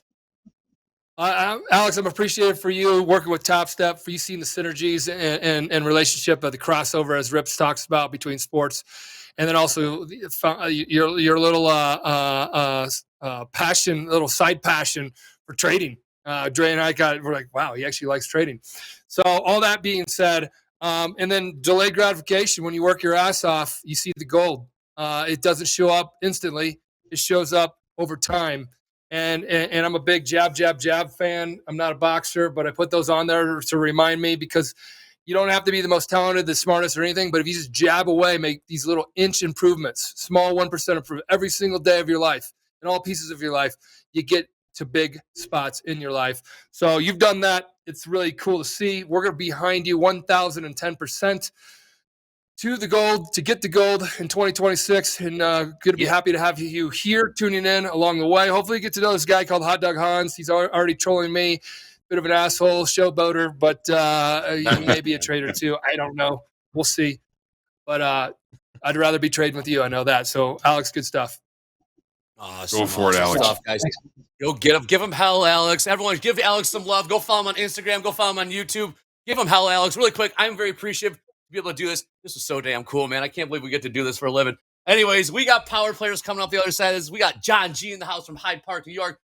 Alex, I'm appreciative for you working with Topstep, for you seeing the synergies and relationship of the crossover, as Rips talks about, between sports. And then also your little passion, little side passion for trading. Dre and we're like, wow, he actually likes trading. So all that being said, and then delayed gratification. When you work your ass off, you see the gold. It doesn't show up instantly. It shows up over time. And I'm a big jab fan. I'm not a boxer, but I put those on there to remind me, because you don't have to be the most talented, the smartest, or anything, but if you just jab away, make these little inch improvements, small 1% improvement every single day of your life, in all pieces of your life, you get to big spots in your life. So you've done that. It's really cool to see. We're going to be behind you 1,010% to the gold, to get the gold in 2026. And going to be happy to have you here tuning in along the way. Hopefully you get to know this guy called Hot Dog Hans. He's already trolling me. Bit of an asshole, showboater, but he may be a trader too. I don't know. We'll see. But I'd rather be trading with you. I know that. So, Alex, good stuff. Awesome. Go for it, Alex. Stuff, guys. Go give him hell, Alex. Everyone, give Alex some love. Go follow him on Instagram. Go follow him on YouTube. Give him hell, Alex. Really quick, I'm very appreciative to be able to do this. This is so damn cool, man. I can't believe we get to do this for a living. Anyways, we got power players coming up the other side of this. We got John G in the house from Hyde Park, New York.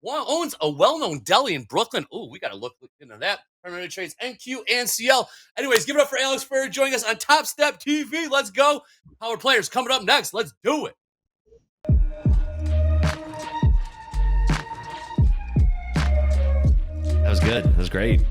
One owns a well-known deli in Brooklyn. Oh, we got to look into that. Primary trades, NQ and CL. Anyways, give it up for Alex Ferreira joining us on TopstepTV. Let's go. Power players coming up next. Let's do it. That was good. That was great.